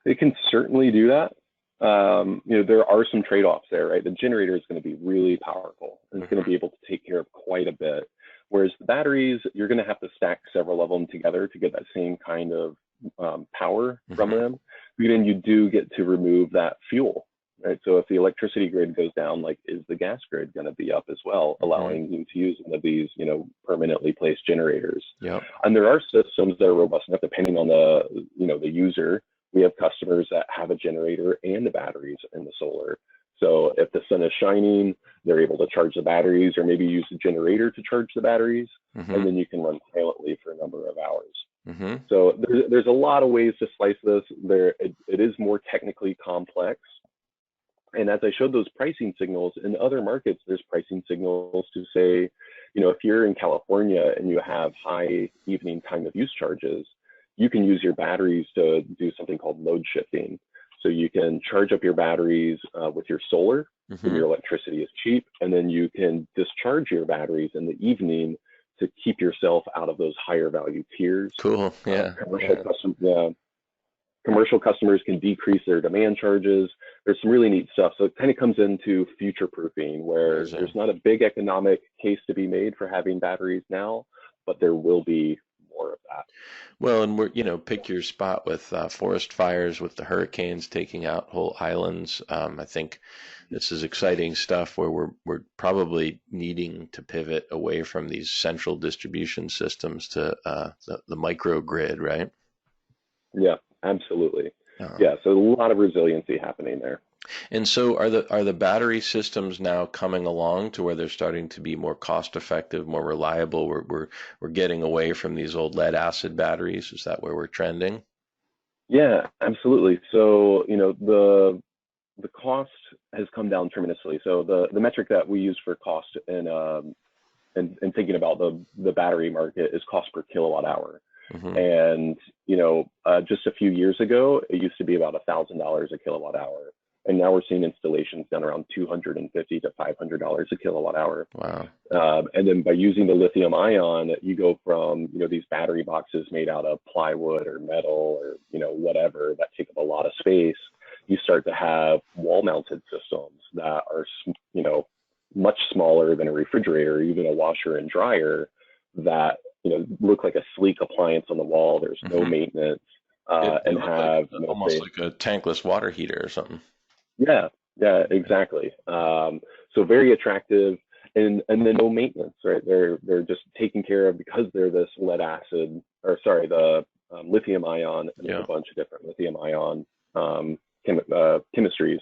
They can certainly do that. There are some trade-offs there, right? The generator is going to be really powerful, and it's going to be able to take care of quite a bit. Whereas the batteries, you're going to have to stack several of them together to get that same kind of power from them. But then you do get to remove that fuel, right? So if the electricity grid goes down, like, is the gas grid going to be up as well, allowing you to use one of these, permanently placed generators? And there are systems that are robust enough, depending on the user. We have customers that have a generator and the batteries in the solar. So if the sun is shining, they're able to charge the batteries, or maybe use the generator to charge the batteries, and then you can run silently for a number of hours. So there's a lot of ways to slice this. It is more technically complex, And as I showed those pricing signals in other markets, there's pricing signals to say, if you're in California and you have high evening time of use charges, you can use your batteries to do something called load shifting. So you can charge up your batteries with your solar when your electricity is cheap, and then you can discharge your batteries in the evening to keep yourself out of those higher value tiers. Cool. Yeah. Commercial customers can decrease their demand charges. There's some really neat stuff. So it kind of comes into future proofing, where there's not a big economic case to be made for having batteries now, but there will be more of that. Well, and we're, pick your spot with forest fires, with the hurricanes taking out whole islands. I think this is exciting stuff where we're probably needing to pivot away from these central distribution systems to the microgrid, right? Yeah, absolutely. Yeah, so a lot of resiliency happening there. And so are the battery systems now coming along to where they're starting to be more cost effective, more reliable? We're getting away from these old lead acid batteries. Is that where we're trending? Yeah, absolutely. So, the cost has come down tremendously. So the metric that we use for cost in thinking about the battery market is cost per kilowatt hour. And, just a few years ago, it used to be about $1,000 a kilowatt hour. And now we're seeing installations done around $250 to $500 a kilowatt hour. Wow. And then by using the lithium ion, you go from, these battery boxes made out of plywood or metal or, whatever that take up a lot of space. You start to have wall mounted systems that are, much smaller than a refrigerator, or even a washer and dryer that, look like a sleek appliance on the wall. There's no maintenance, and have almost like a tankless water heater or something. Yeah, exactly. So very attractive, and then no maintenance, right? They're just taken care of because they're this the lithium ion, and there's a bunch of different lithium ion chemistries.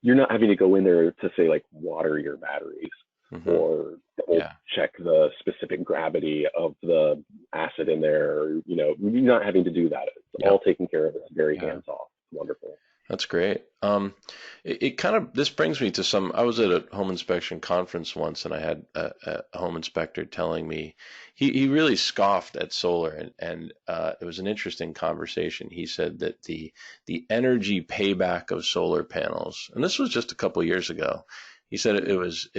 You're not having to go in there to say like water your batteries or check the specific gravity of the acid in there. Or, you're not having to do that. It's all taken care of. It's very hands off. Wonderful. That's great. It kind of, this brings me to I was at a home inspection conference once, and I had a home inspector telling me, he really scoffed at solar, and it was an interesting conversation. He said that the energy payback of solar panels, and this was just a couple years ago, he said it was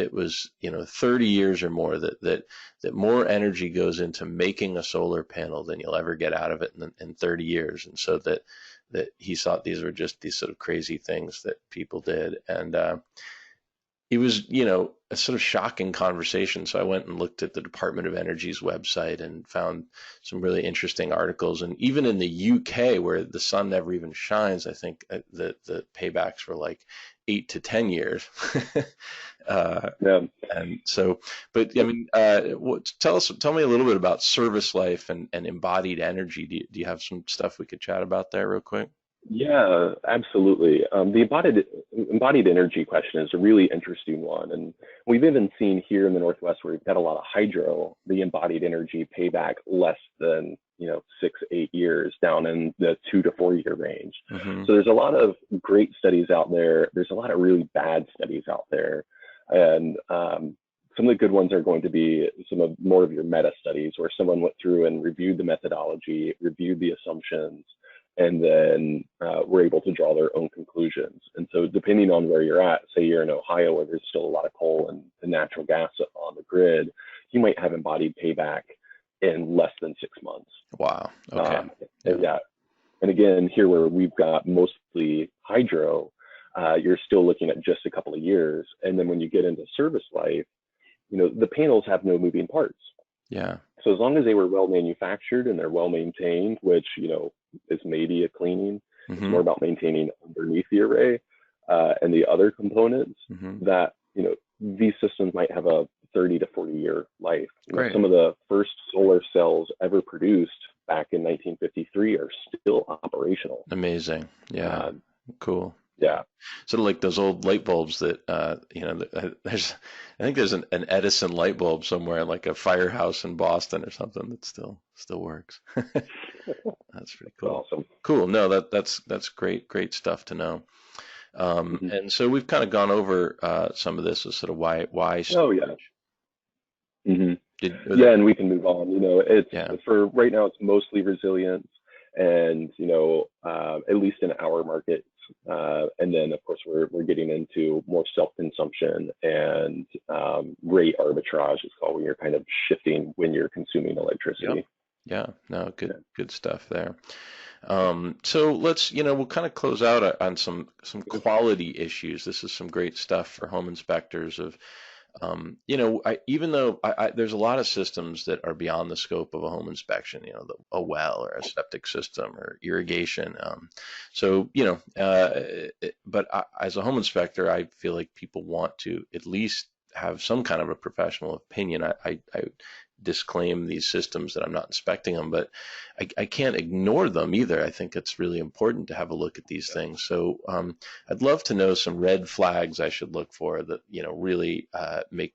30 years or more that more energy goes into making a solar panel than you'll ever get out of it in 30 years. And so that he thought these were just these sort of crazy things that people did. And it was, a sort of shocking conversation. So I went and looked at the Department of Energy's website and found some really interesting articles. And even in the UK, where the sun never even shines, I think the paybacks were like 8 to 10 years. And so, but I mean, tell me a little bit about service life and embodied energy. Do you have some stuff we could chat about there real quick? Yeah, absolutely. The embodied energy question is a really interesting one. And we've even seen here in the Northwest, where we've got a lot of hydro, the embodied energy payback less than, 6-8 years, down in the 2 to 4 year range. So there's a lot of great studies out there. There's a lot of really bad studies out there. And some of the good ones are going to be more of your meta studies, where someone went through and reviewed the methodology, reviewed the assumptions, and then we're able to draw their own conclusions. And so depending on where you're at, say you're in Ohio, where there's still a lot of coal and natural gas on the grid, you might have embodied payback in less than 6 months. Wow. Okay. And again, here where we've got mostly hydro, you're still looking at just a couple of years. And then when you get into service life, the panels have no moving parts. Yeah. So as long as they were well manufactured and they're well maintained, which, is maybe a cleaning, it's more about maintaining underneath the array and the other components, that, these systems might have a 30 to 40 year life. Some of the first solar cells ever produced back in 1953 are still operational. Amazing. Yeah. Cool. Yeah. Sort of like those old light bulbs that, I think there's an Edison light bulb somewhere, like a firehouse in Boston or something, that still works. That's pretty cool. Awesome. Cool. No, that's great stuff to know. Mhm. And so we've kind of gone over some of this as sort of why Oh yeah. storage. hmm Or Yeah, that, and we can move on. yeah, It's for right now. It's mostly resilience, and at least in our markets. And then, of course, we're getting into more self-consumption and rate arbitrage is called when you're kind of shifting when you're consuming yep, electricity. yeah, no, Yeah. good stuff there. So let's, we'll kind of close out on some quality issues. This is some great stuff for home inspectors of, even though there's a lot of systems that are beyond the scope of a home inspection, a well or a septic system or irrigation. So, but as a home inspector, I feel like people want to at least have some kind of a professional opinion. I disclaim these systems that I'm not inspecting them, but I can't ignore them either. I think it's really important to have a look at these things. So I'd love to know some red flags I should look for that really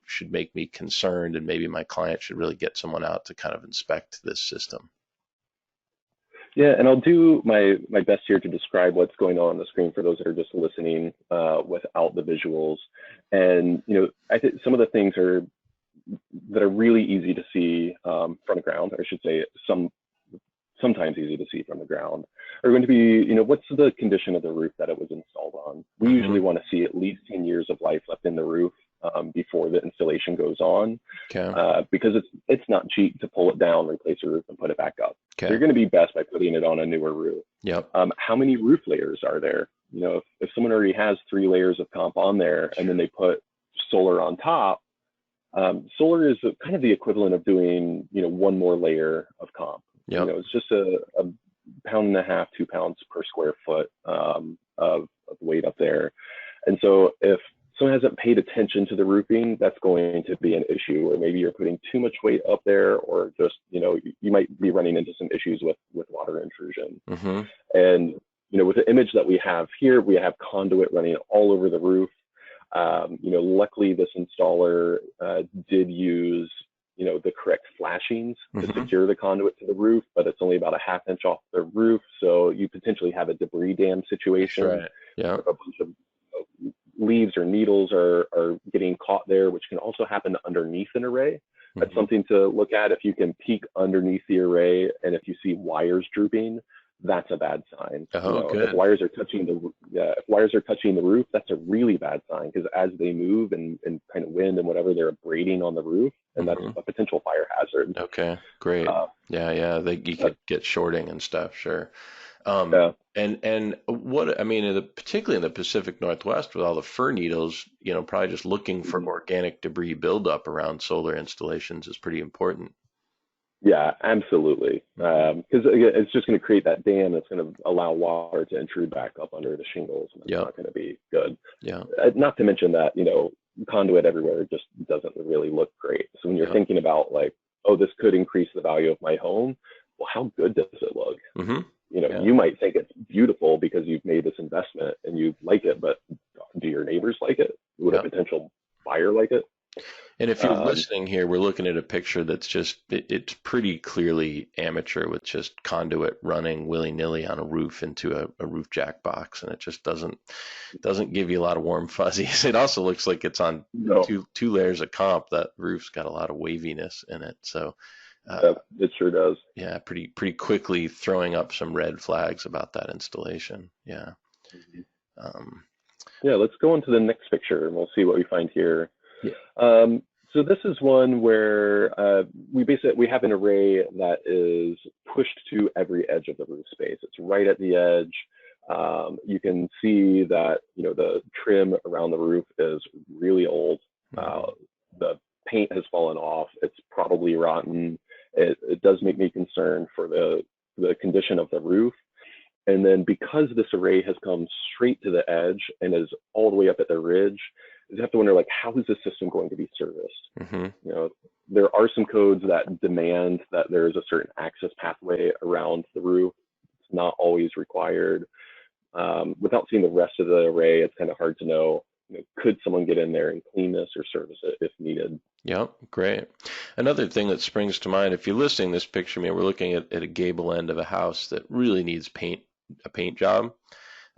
should make me concerned, and maybe my client should really get someone out to kind of inspect this system. Yeah, and I'll do my best here to describe what's going on the screen for those that are just listening without the visuals. And I think some of the things that are really easy to see from the ground, or I should say, sometimes easy to see from the ground, are going to be, what's the condition of the roof that it was installed on. We Mm-hmm. usually want to see at least 10 years of life left in the roof before the installation goes on, Okay. because it's not cheap to pull it down, replace a roof, and put it back up. So you're Okay. going to be best by putting it on a newer roof. Yep. How many roof layers are there? If someone already has 3 layers of comp on there and then they put solar on top, solar is kind of the equivalent of doing, one more layer of comp. Yep. It's just a pound and a half, 2 pounds per square foot of weight up there. And so if someone hasn't paid attention to the roofing, that's going to be an issue, or maybe you're putting too much weight up there, or just, you might be running into some issues with water intrusion. Mm-hmm. And, with the image that we have here, we have conduit running all over the roof. Luckily this installer did use, the correct flashings to Mm-hmm. secure the conduit to the roof, but it's only about a half inch off the roof. So you potentially have a debris dam That's situation. right. Yeah. A bunch of leaves or needles are getting caught there, which can also happen underneath an array. That's Mm-hmm. something to look at. If you can peek underneath the array and if you see wires drooping, that's a bad sign. Oh, If good. wires are touching the roof, that's a really bad sign, because as they move and kind of wind and whatever, they're abrading on the roof, and that's Mm-hmm. a potential fire hazard. Okay, great. Uh, Yeah, yeah. You but could get shorting and stuff, sure. Um, yeah, and what I mean, particularly in the Pacific Northwest, with all the fir needles, probably just looking for mhm. organic debris buildup around solar installations is pretty important. Yeah, absolutely. Hmm. Because it's just going to create that dam that's going to allow water to intrude back up under the shingles, and that's Yep. not going to be good. Yeah. Not to mention that, conduit everywhere just doesn't really look great. So when you're Yep. thinking about like, oh, this could increase the value of my home, well, how good does it look? Hmm. Yeah. You might think it's beautiful because you've made this investment and you like it, but do your neighbors like it? Would a Yep. potential buyer like it? And if you're Um, listening here, we're looking at a picture that's it's pretty clearly amateur with just conduit running willy-nilly on a roof into a roof jack box, and it just doesn't give you a lot of warm fuzzies. It also looks like it's on no, two layers of comp. That roof's got a lot of waviness in it. So it sure does. yeah, pretty quickly throwing up some red flags about that installation. Yeah. Mhm. Um, Yeah, let's go on to the next picture and we'll see what we find here. yeah. So this is one where we have an array that is pushed to every edge of the roof space. It's right at the edge. You can see that the trim around the roof is really old. Mhm. The paint has fallen off. It's probably rotten. It does make me concerned for the condition of the roof. And then because this array has come straight to the edge and is all the way up at the ridge, you have to wonder, like, how is this system going to be serviced? Mhm. You know, there are some codes that demand that there is a certain access pathway around the roof. It's not always required. Without seeing the rest of the array, it's kind of hard to know, could someone get in there and clean this or service it if needed? Yep, great. Another thing that springs to mind, if you're listening to this picture, I mean, we're looking at a gable end of a house that really needs a paint job.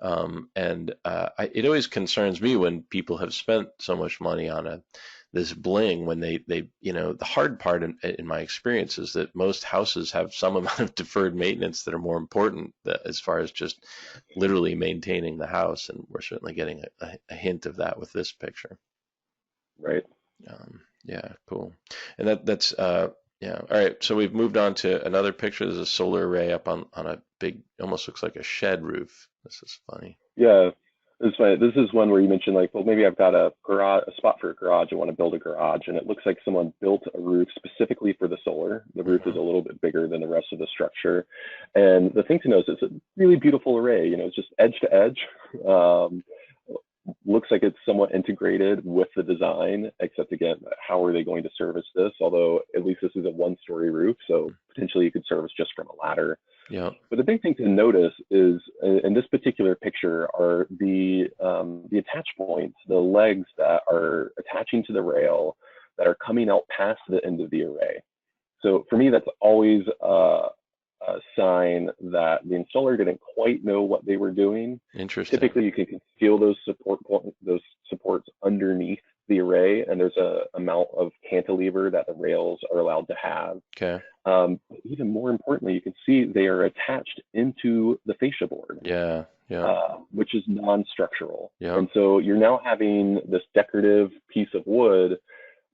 It always concerns me when people have spent so much money on this bling when the hard part in my experience is that most houses have some amount of deferred maintenance that are more important as far as just literally maintaining the house. And we're certainly getting a hint of that with this picture. Right. Yeah, cool. And yeah. All right. So we've moved on to another picture. There's a solar array up on a big, almost looks like a shed roof. This is funny. Yeah. This is funny. This is one where you mentioned like, well, maybe I've got a garage, a spot for a garage. I want to build a garage, and it looks like someone built a roof specifically for the solar. The roof is Hmm. a little bit bigger than the rest of the structure, and the thing to know is it's a really beautiful array. It's just edge to edge. Um, Looks like it's somewhat integrated with the design, except again, how are they going to service this? Although at least this is a one-story roof, so potentially you could service just from a ladder. Yeah. But the big thing to notice is in this particular picture are the attach points, the legs that are attaching to the rail that are coming out past the end of the array. So for me, that's always a sign that the installer didn't quite know what they were doing. Interesting. Typically, you can feel those supports underneath the array, and there's a amount of cantilever that the rails are allowed to have. Okay. Even more importantly, you can see they are attached into the fascia board, Yeah. Yeah. which is non-structural. Yeah. And so you're now having this decorative piece of wood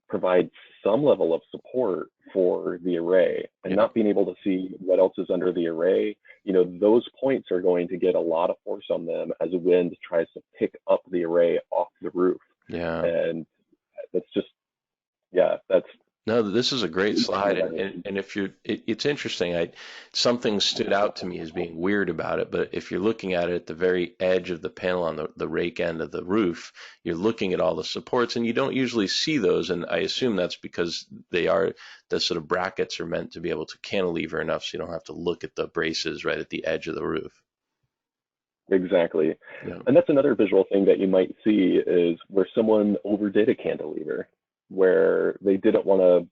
provide some level of support for the array, and Yeah. not being able to see what else is under the array, those points are going to get a lot of force on them as wind tries to pick up the array off the roof. Yeah. And that's just, yeah, that's No, this is a great slide, and if it's interesting. Something stood out to me as being weird about it, but if you're looking at it at the very edge of the panel on the rake end of the roof, you're looking at all the supports, and you don't usually see those, and I assume that's because the sort of brackets are meant to be able to cantilever enough, so you don't have to look at the braces right at the edge of the roof. exactly. Yeah. And that's another visual thing that you might see is where someone overdid a cantilever, where they didn't want to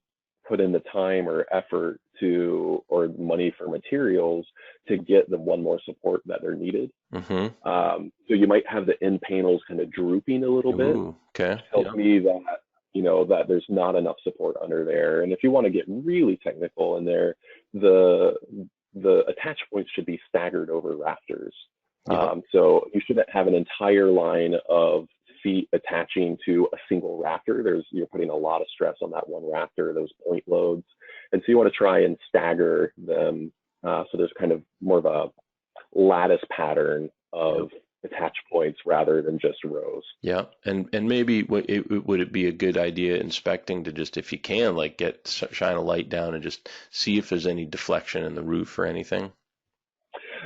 put in the time or effort or money for materials to get the one more support that they're needed. Mm-hmm. So you might have the end panels kind of drooping a little bit. Ooh, okay. Tells Yeah. me that that there's not enough support under there. And if you want to get really technical in there, the attach points should be staggered over rafters. Yeah. So you shouldn't have an entire line of feet attaching to a single rafter. You're putting a lot of stress on that one rafter, those point loads. And so you want to try and stagger them. So there's kind of more of a lattice pattern of attach points rather than just rows. Yeah, and maybe would it be a good idea inspecting to just, if you can, like shine a light down and just see if there's any deflection in the roof or anything?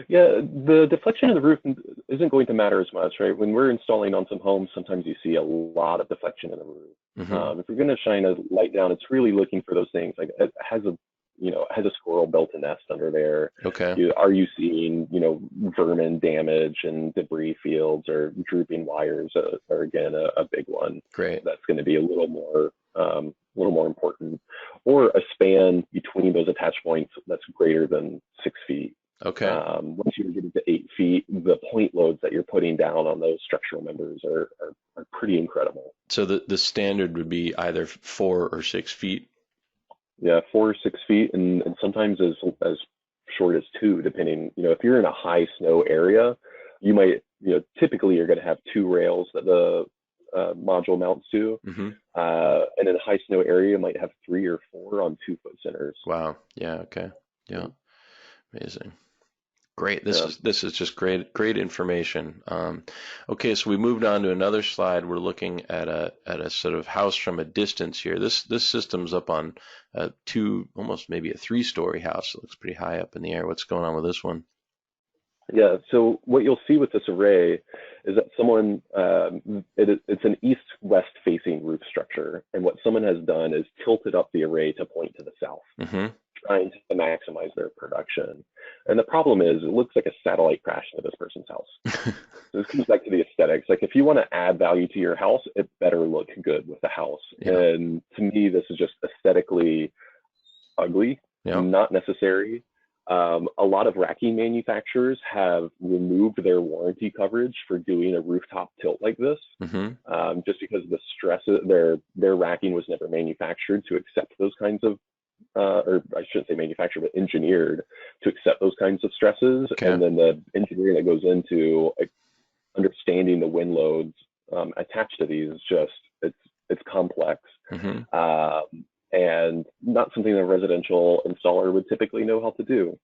Yeah, the deflection of the roof isn't going to matter as much, right? When we're installing on some homes, sometimes you see a lot of deflection in the roof. Mm-hmm. If you're going to shine a light down, it's really looking for those things. Like it has a squirrel built a nest under there. Okay. Are you seeing, vermin damage and debris fields, or drooping wires are again a big one. Great. That's going to be a little more important, or a span between those attach points that's greater than 6 feet. Okay. Once you get to 8 feet, the point loads that you're putting down on those structural members are pretty incredible. So the standard would be either 4 or 6 feet. Yeah, 4 or 6 feet, and sometimes as short as 2, depending. If you're in a high snow area, you might, typically you're going to have 2 rails that the module mounts to, Mm-hmm. and in a high snow area, you might have 3 or 4 on 2-foot centers. Wow. Yeah. Okay. Yeah. Amazing. Great. Yeah. This is just great information. Okay, so we moved on to another slide. We're looking at a sort of house from a distance here. This system's up on almost maybe a 3-story house. It looks pretty high up in the air. What's going on with this one? Yeah, so what you'll see with this array is that it's an east-west facing roof structure, and what someone has done is tilted up the array to point to the south, Mm-hmm. trying to maximize their production. And the problem is, it looks like a satellite crash into this person's house. So this comes back to the aesthetics. Like, if you want to add value to your house, it better look good with the house. Yeah. And to me, this is just aesthetically ugly, Yeah. not necessary. A lot of racking manufacturers have removed their warranty coverage for doing a rooftop tilt like this, just because the stress, their racking was never manufactured to accept those kinds of, or I shouldn't say manufactured, but engineered to accept those kinds of stresses. Okay. And then the engineering that goes into understanding the wind loads attached to these, just it's complex. And not something that a residential installer would typically know how to do.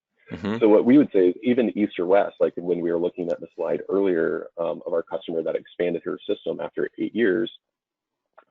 So what we would say is even east or west, like when we were looking at the slide earlier of our customer that expanded her system after 8 years,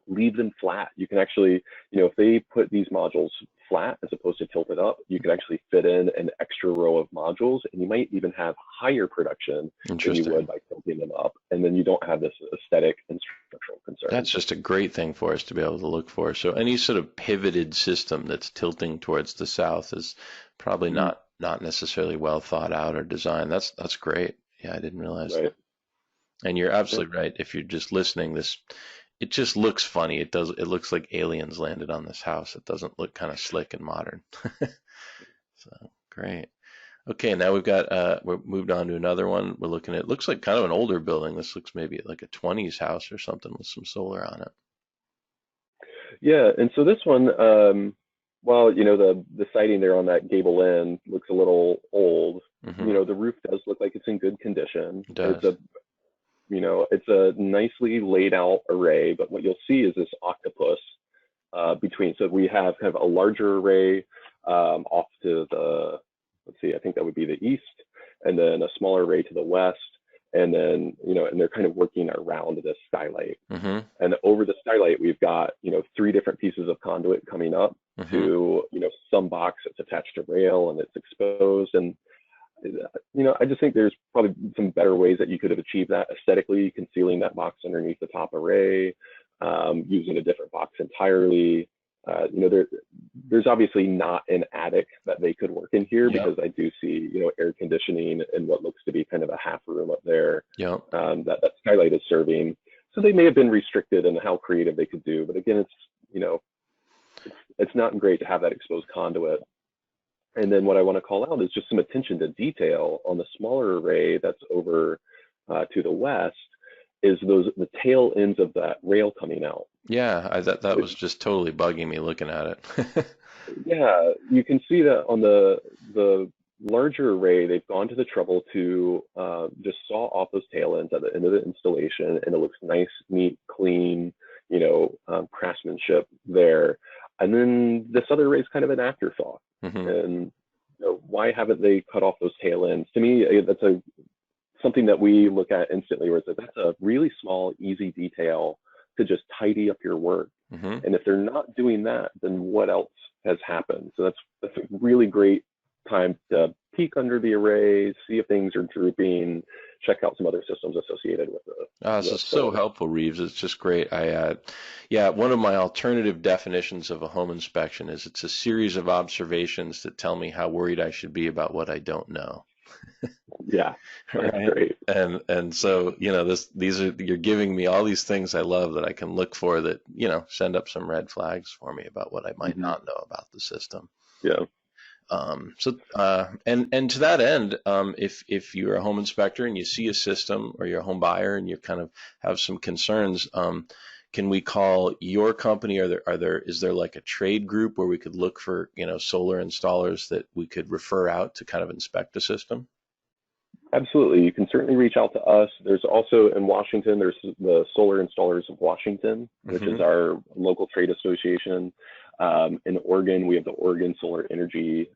leave them flat. You can actually, if they put these modules flat as opposed to tilted up, you can actually fit in an extra row of modules, and you might even have higher production than you would by tilting them up. And then you don't have this aesthetic and structural concern. That's just a great thing for us to be able to look for. So any sort of pivoted system that's tilting towards the south is probably not necessarily well thought out or designed. That's great. Yeah, I didn't realize that. And you're absolutely right. If you're just listening, it just looks funny. It looks like aliens landed on this house. It doesn't look kind of slick and modern. So great. Okay, now we're moved on to another one. We're looking at, looks like kind of an older building. This looks maybe like a 20s house or something with some solar on it. Yeah, and so this one, well, the siding there on that gable end looks a little old. The roof does look like it's in good condition. It does. It's a nicely laid out array, but what you'll see is this octopus between. So we have kind of a larger array off to the, let's see, I think that would be the east, and then a smaller array to the west, and then, and they're kind of working around this skylight. And over the skylight, we've got, 3 different pieces of conduit coming up to, some box that's attached to rail and it's exposed. And I just think there's probably some better ways that you could have achieved that aesthetically, concealing that box underneath the top array, using a different box entirely. There's obviously not an attic that they could work in here, because I do see, air conditioning and what looks to be kind of a half room up there that skylight is serving. So they may have been restricted in how creative they could do. But again, it's not great to have that exposed conduit. And then what I want to call out is just some attention to detail on the smaller array that's over to the west, is the tail ends of that rail coming out. Yeah, that was just totally bugging me looking at it. Yeah, you can see that on the larger array, they've gone to the trouble to just saw off those tail ends at the end of the installation, and it looks nice, neat, clean, craftsmanship there. And then this other array is kind of an afterthought. And why haven't they cut off those tail ends? To me, that's something that we look at instantly, where it's like, that's a really small, easy detail to just tidy up your work. And if they're not doing that, then what else has happened? So that's a really great time to peek under the array, see if things are drooping, check out some other systems associated with it. This is so helpful, Reeves. It's just great. One of my alternative definitions of a home inspection is it's a series of observations that tell me how worried I should be about what I don't know. Yeah, that's great. And so, you're giving me all these things I love that I can look for that, send up some red flags for me about what I might not know about the system. Yeah. And to that end, if you're a home inspector and you see a system, or you're a home buyer and you kind of have some concerns, can we call your company? Is there like a trade group where we could look for, solar installers that we could refer out to kind of inspect the system? Absolutely. You can certainly reach out to us. There's also in Washington, there's the Solar Installers of Washington, which is our local trade association. In Oregon, we have the Oregon Solar Energy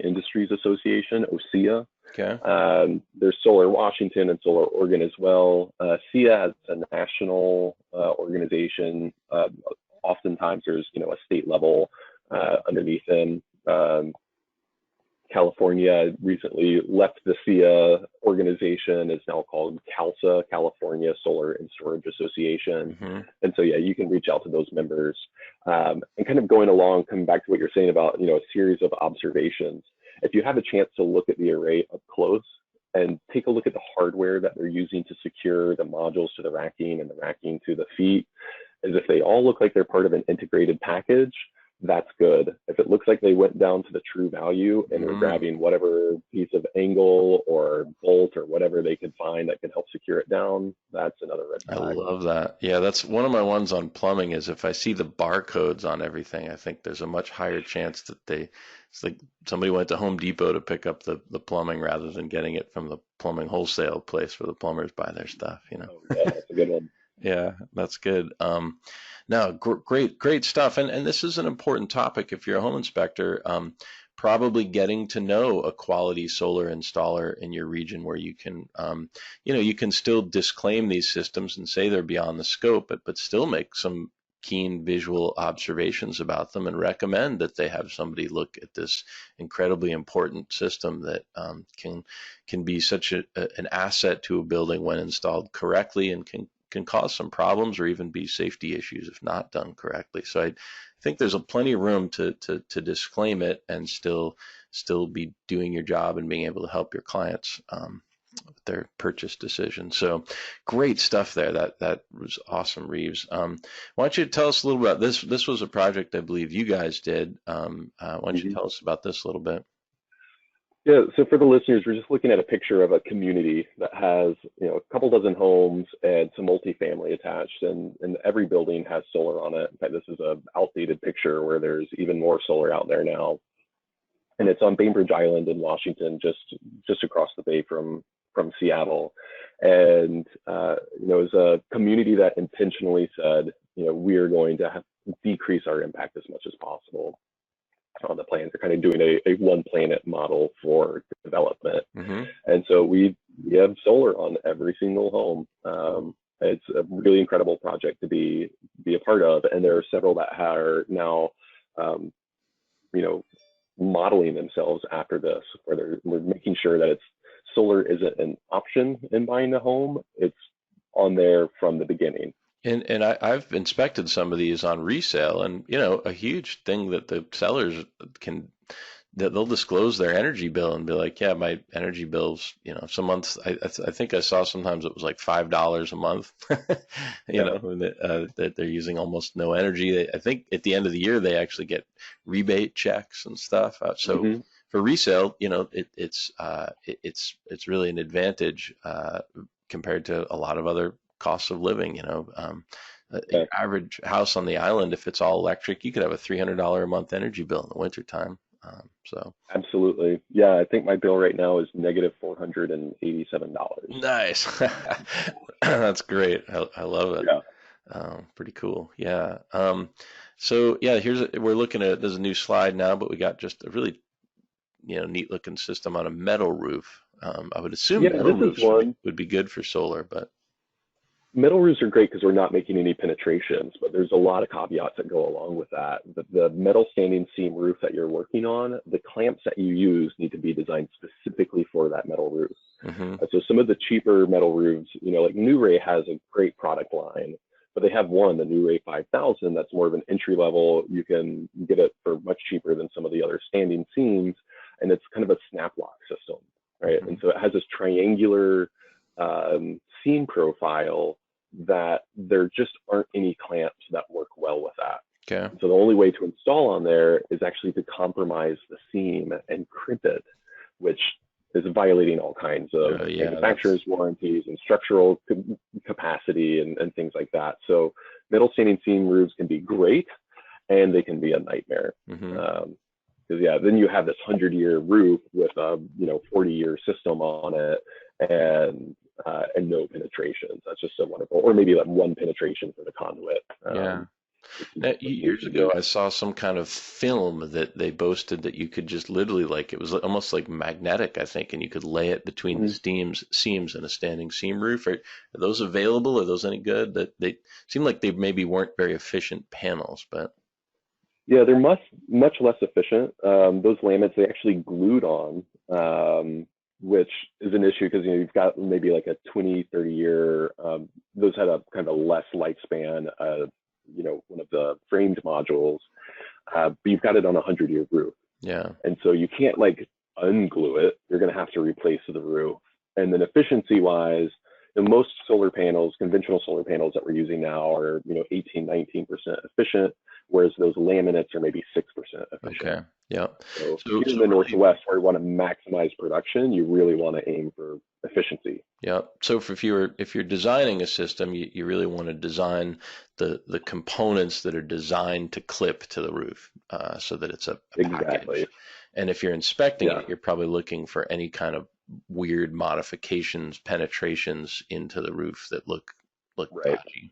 Industries Association, OSEA. Okay. There's Solar Washington and Solar Oregon as well. SEA is a national organization. Oftentimes there's a state level underneath them. California recently left the SEA organization. It's now called CALSA, California Solar and Storage Association. And so, you can reach out to those members. And kind of coming back to what you're saying about, a series of observations. If you have a chance to look at the array up close and take a look at the hardware that they're using to secure the modules to the racking and the racking to the feet, as if they all look like they're part of an integrated package, that's good. If it looks like they went down to the true value and are Mm. grabbing whatever piece of angle or bolt or whatever they could find that can help secure it down, that's another red I flag. love that. Yeah, that's one of my ones on plumbing is if I see the barcodes on everything, I think there's a much higher chance that it's like somebody went to Home Depot to pick up the plumbing rather than getting it from the plumbing wholesale place where the plumbers buy their stuff, you know. Oh yeah, that's a good one. Yeah, that's good. No, great stuff. And this is an important topic if you're a home inspector. Probably getting to know a quality solar installer in your region where you can, you can still disclaim these systems and say they're beyond the scope, but still make some keen visual observations about them and recommend that they have somebody look at this incredibly important system that can be such an asset to a building when installed correctly and can cause some problems or even be safety issues if not done correctly. So I think there's a plenty of room to disclaim it and still be doing your job and being able to help your clients with their purchase decision. So great stuff there. That was awesome, Reeves. Why don't you tell us a little about this? This was a project I believe you guys did. Why don't you Mhm. tell us about this a little bit? Yeah, so for the listeners, we're just looking at a picture of a community that has, a couple dozen homes and some multifamily attached, and every building has solar on it. In fact, this is a outdated picture where there's even more solar out there now, and it's on Bainbridge Island in Washington, just across the bay from Seattle. And it was a community that intentionally said, we are going to decrease our impact as much as possible on the plans. They're kind of doing a one planet model for development. Mm-hmm. And so we have solar on every single home. It's a really incredible project to be a part of. And there are several that are now, you know, modeling themselves after this, where we're making sure that solar isn't an option in buying a home. It's on there from the beginning. And I've inspected some of these on resale, and a huge thing that the sellers can that they'll disclose their energy bill and be like, yeah, my energy bills, some months I think I saw sometimes it was like $5 a month, Yeah. that they're using almost no energy. I think at the end of the year they actually get rebate checks and stuff. So Mm-hmm. for resale, it's really an advantage compared to a lot of other costs of living. Your Yeah. average house on the island, if it's all electric, you could have a $300 a month energy bill in the wintertime. So Absolutely. Yeah, I think my bill right now is negative $487. nice. That's great. I love it. Yeah. Pretty cool. Yeah. So yeah, we're looking at there's a new slide now, but we got just a really neat looking system on a metal roof. I would assume Yeah, metal this is roofs one. would be good for solar, but Metal roofs are great because we're not making any penetrations, but there's a lot of caveats that go along with that. The metal standing seam roof that you're working on, the clamps that you use need to be designed specifically for that metal roof. mm-hmm. So some of the cheaper metal roofs, like New Ray has a great product line, but they have the New Ray 5000, that's more of an entry level. You can get it for much cheaper than some of the other standing seams, and it's kind of a snap lock system, right? Mm-hmm. And so it has this triangular seam profile that there just aren't any clamps that work well with that. Okay. So the only way to install on there is actually to compromise the seam and crimp it, which is violating all kinds of manufacturer's warranties and structural capacity and things like that. So metal standing seam roofs can be great, and they can be a nightmare. Mm-hmm. Then you have this 100-year roof with a 40-year system on it, and no penetrations. That's just so wonderful. Or maybe like one penetration for the conduit. Yeah. Now, years ago, I saw some kind of film that they boasted that you could just literally, like, it was almost like magnetic, I think, and you could lay it between the seams in a standing seam roof. Are those available? Are those any good? That they seem like they maybe weren't very efficient panels, but yeah, they're much less efficient. Those laminates they actually glued on, which is an issue because you've got maybe like a 20, 30-year. Those had a kind of less lifespan. One of the framed modules, but you've got it on a 100-year roof. Yeah. And so you can't like unglue it. You're going to have to replace the roof. And then efficiency wise, And most solar panels, conventional solar panels that we're using now are, 18, 19% efficient, whereas those laminates are maybe 6% efficient. Okay. Yeah. So So, here in so the really, Northwest, where we want to maximize production, you really want to aim for efficiency. yeah. So if you're designing a system, you really want to design the components that are designed to clip to the roof, so that it's a package. Exactly. And if you're inspecting Yeah. it, you're probably looking for any kind of weird modifications, penetrations into the roof that look Right. dodgy.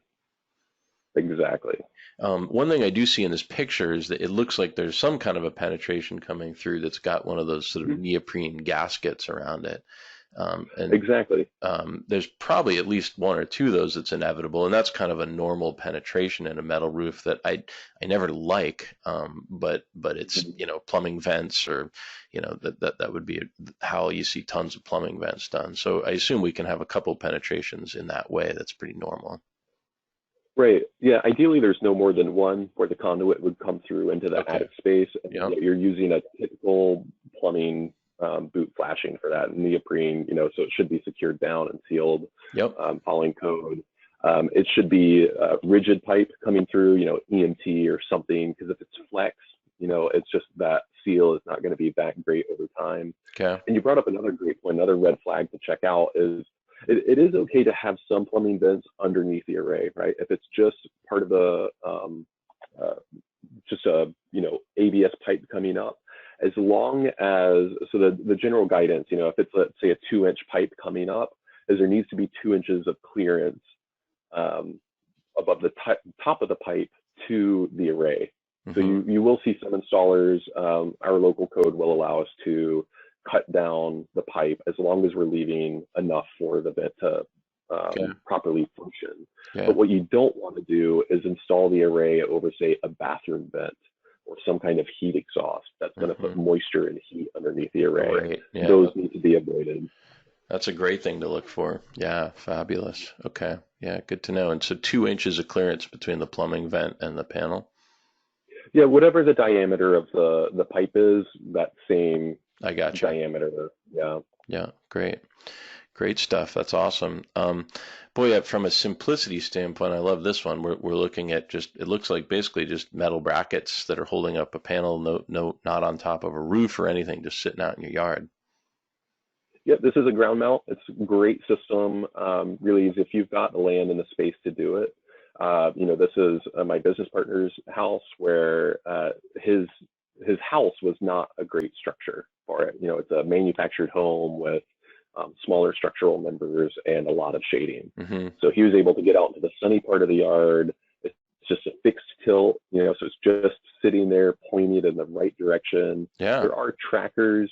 Exactly. One thing I do see in this picture is that it looks like there's some kind of a penetration coming through that's got one of those sort of Mhm. neoprene gaskets around it. And Exactly. there's probably at least one or two of those that's inevitable, and that's kind of a normal penetration in a metal roof that I never like. But it's, Mhm. plumbing vents, or that would be how you see tons of plumbing vents done. So I assume we can have a couple penetrations in that way. That's pretty normal. Right. Yeah. Ideally, there's no more than one where the conduit would come through into the Okay. attic space, and then, Yep. you're using a typical plumbing boot flashing for that neoprene. So it should be secured down and sealed, Yep. following code. It should be rigid pipe coming through, EMT or something, because if it's flex, it's just that seal is not going to be that great over time. Okay. And you brought up another great point. Another red flag to check out is it is okay to have some plumbing vents underneath the array, right? If it's just part of the uh, just a ABS pipe coming up, as long as the general guidance, if it's, let's say, a 2-inch pipe coming up, is there needs to be 2 inches of clearance um, above the top of the pipe to the array. So Hmm. you will see some installers, our local code will allow us to cut down the pipe as long as we're leaving enough for the vent to Okay. properly function. Yeah. But what you don't want to do is install the array over, say, a bathroom vent or some kind of heat exhaust that's going to put Hmm. moisture and heat underneath the array. Right. Yeah. Those need to be avoided. That's a great thing to look for. Yeah. Fabulous. Okay. Yeah. Good to know. And so 2 inches of clearance between the plumbing vent and the panel. Yeah, whatever the diameter of the pipe is, that same I gotcha. diameter. Yeah. Yeah. Great. Great stuff. That's awesome. Boy, from a simplicity standpoint, I love this one. We're looking at just, it looks like basically just metal brackets that are holding up a panel, no, not on top of a roof or anything, just sitting out in your yard. Yeah, this is a ground mount. It's a great system. Really easy if you've got the land and the space to do it. This is my business partner's house where his house was not a great structure for it. It's a manufactured home with smaller structural members and a lot of shading. Hmm. So he was able to get out into the sunny part of the yard. It's just a fixed tilt, so it's just sitting there pointed in the right direction. Yeah. There are trackers.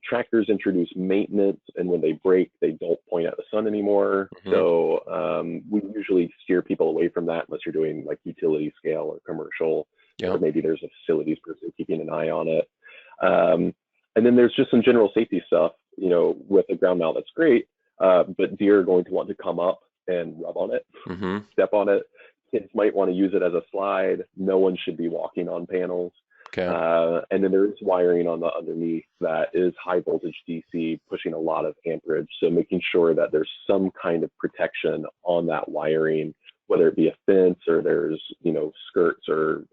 Trackers introduce maintenance, and when they break, they don't point at the sun anymore. Hmm. So we usually steer people away from that unless you're doing like utility scale or commercial, or Yep. maybe there's a facilities person keeping an eye on it. And then there's just some general safety stuff, with a ground mount that's great, but deer are going to want to come up and rub on it, Hmm. step on it. Kids might want to use it as a slide. No one should be walking on panels. Okay. And then there is wiring on the underneath that is high voltage DC, pushing a lot of amperage. So making sure that there's some kind of protection on that wiring, whether it be a fence or there's, skirts or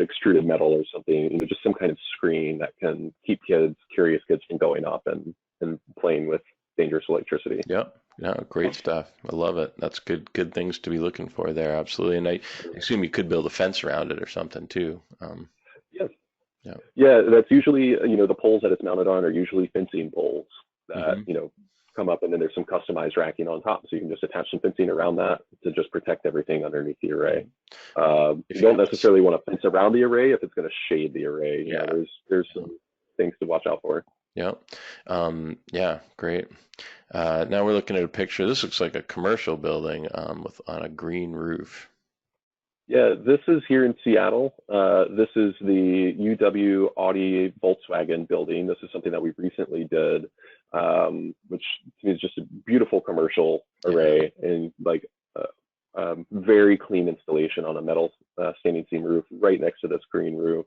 extruded metal or something, just some kind of screen that can keep curious kids from going up and playing with dangerous electricity. Yep. Yeah, great stuff. I love it. That's good things to be looking for there. Absolutely. And I assume you could build a fence around it or something too. Yes. Yeah. Yeah, that's usually, the poles that it's mounted on are usually fencing poles that, Hmm. come up, and then there's some customized racking on top. So you can just attach some fencing around that to just protect everything underneath the array. You If you don't have necessarily want to fence around the array if it's going to shade the array. Yeah. There's some things to watch out for. Yeah. Yeah, great. Now we're looking at a picture. This looks like a commercial building, on a green roof. Yeah, this is here in Seattle. This is the UW Audi Volkswagen building. This is something that we recently did, which to me is just a beautiful commercial Yeah. array, and like very clean installation on a metal standing seam roof right next to this green roof.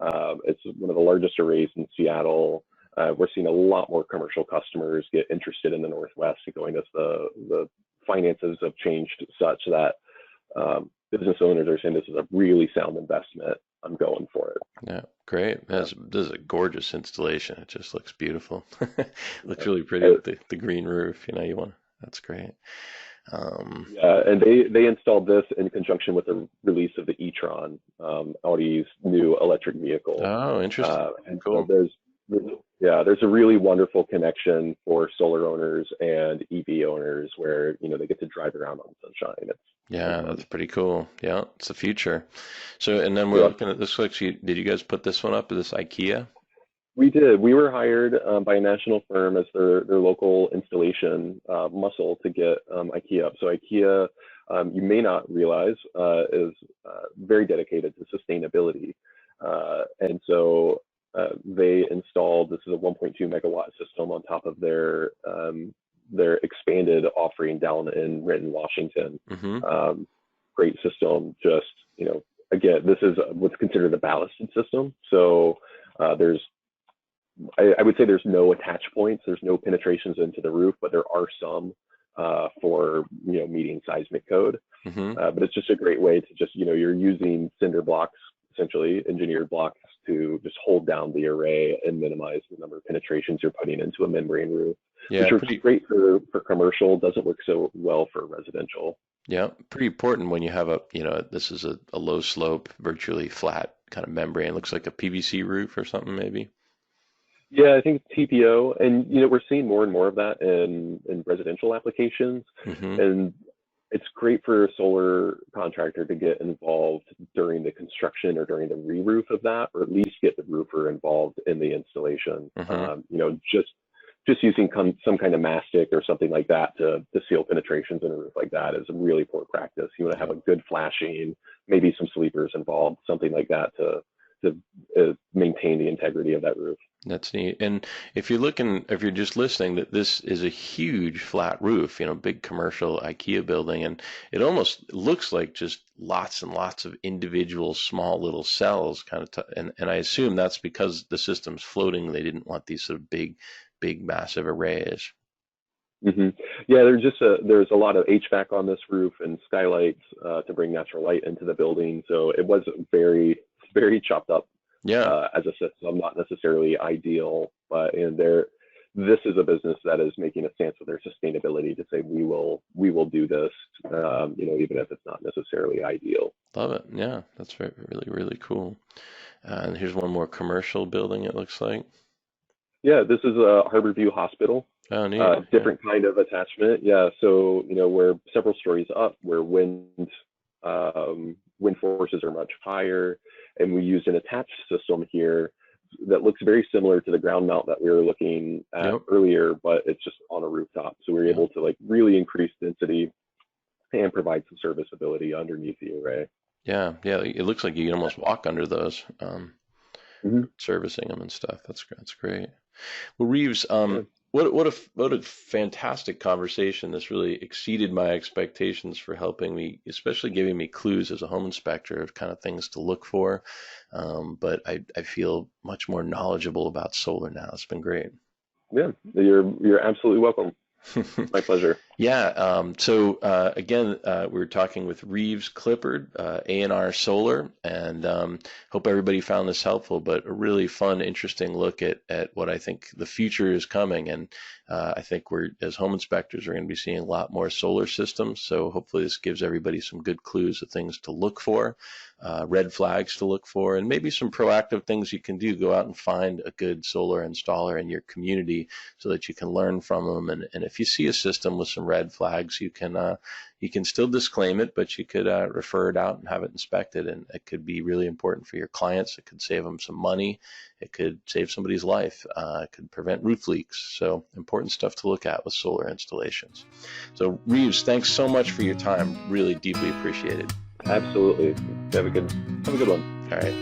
It's one of the largest arrays in Seattle. we're seeing a lot more commercial customers get interested in the Northwest going as the finances have changed such that business owners are saying this is a really sound investment. I'm going for it. Yeah, great. This is a gorgeous installation. It just looks beautiful. Looks really pretty with the green roof. That's great. Yeah, and they installed this in conjunction with the release of the e-tron, Audi's new electric vehicle. Oh, interesting. And cool. So there's a really wonderful connection for solar owners and EV owners where they get to drive around on sunshine. That's pretty cool. Yeah, it's the future. So, and then we're looking at this. Did you guys put this one up? This IKEA? We did. We were hired by a national firm as their local installation muscle to get IKEA up. So IKEA, you may not realize, is very dedicated to sustainability. And so they installed, this is a 1.2 megawatt system on top of their expanded offering down in Renton, Washington. Mm-hmm. Great system. Just, again, this is what's considered a ballasted system. So I would say there's no attach points, there's no penetrations into the roof, but there are some for meeting seismic code. Mm-hmm. But it's just a great way to just you're using cinder blocks, essentially engineered blocks, to just hold down the array and minimize the number of penetrations you're putting into a membrane roof. Yeah, which works great for commercial, doesn't work so well for residential. Yeah, pretty important when you have this is a low slope, virtually flat kind of membrane. It looks like a PVC roof or something maybe. Yeah, I think it's TPO, and we're seeing more and more of that in residential applications. Mm-hmm. And it's great for a solar contractor to get involved during the construction or during the re-roof of that, or at least get the roofer involved in the installation. Mm-hmm. Just using some kind of mastic or something like that to seal penetrations in a roof like that is a really poor practice. You want to have a good flashing, maybe some sleepers involved, something like that to maintain the integrity of that roof. That's neat. And if you're just listening, that this is a huge flat roof, big commercial IKEA building, and it almost looks like just lots and lots of individual small little cells kind of, and I assume that's because the system's floating. They didn't want these sort of big massive arrays. Mm-hmm. Yeah, there's a lot of HVAC on this roof and skylights to bring natural light into the building. So it was very, very chopped up. Yeah. As a system, not necessarily ideal, but this is a business that is making a stance with their sustainability to say we will do this, even if it's not necessarily ideal. Love it. Yeah, that's really, really cool. And here's one more commercial building. It looks like. Yeah, this is a Harborview Hospital. Oh, neat. Different kind of attachment. Yeah, so we're several stories up, where wind forces are much higher, and we used an attached system here that looks very similar to the ground mount that we were looking at earlier, but it's just on a rooftop. So we were able to really increase density and provide some serviceability underneath the array. Yeah. It looks like you can almost walk under those, servicing them and stuff. That's great. Well, Reeves, what a fantastic conversation. This really exceeded my expectations for helping me, especially giving me clues as a home inspector of kind of things to look for. But I feel much more knowledgeable about solar now. It's been great. Yeah, you're absolutely welcome. My pleasure. Yeah. So again, we were talking with Reeves Clippard, A&R Solar, and hope everybody found this helpful, but a really fun, interesting look at what I think the future is coming. And I think as home inspectors, we're going to be seeing a lot more solar systems. So hopefully this gives everybody some good clues of things to look for, red flags to look for, and maybe some proactive things you can do. Go out and find a good solar installer in your community so that you can learn from them. And if you see a system with some red flags, you can still disclaim it, but you could refer it out and have it inspected. And it could be really important for your clients. It could save them some money. It could save somebody's life. It could prevent roof leaks. So important stuff to look at with solar installations. So Reeves, thanks so much for your time. Really deeply appreciated. Absolutely. Have a good one. All right.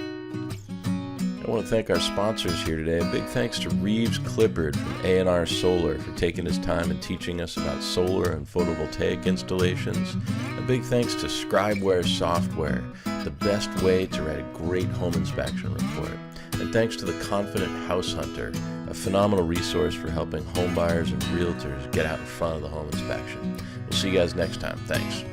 I want to thank our sponsors here today. A big thanks to Reeves Clippard from A&R Solar for taking his time and teaching us about solar and photovoltaic installations. A big thanks to Scribeware Software, the best way to write a great home inspection report. And thanks to the Confident House Hunter, a phenomenal resource for helping home buyers and realtors get out in front of the home inspection. We'll see you guys next time. Thanks.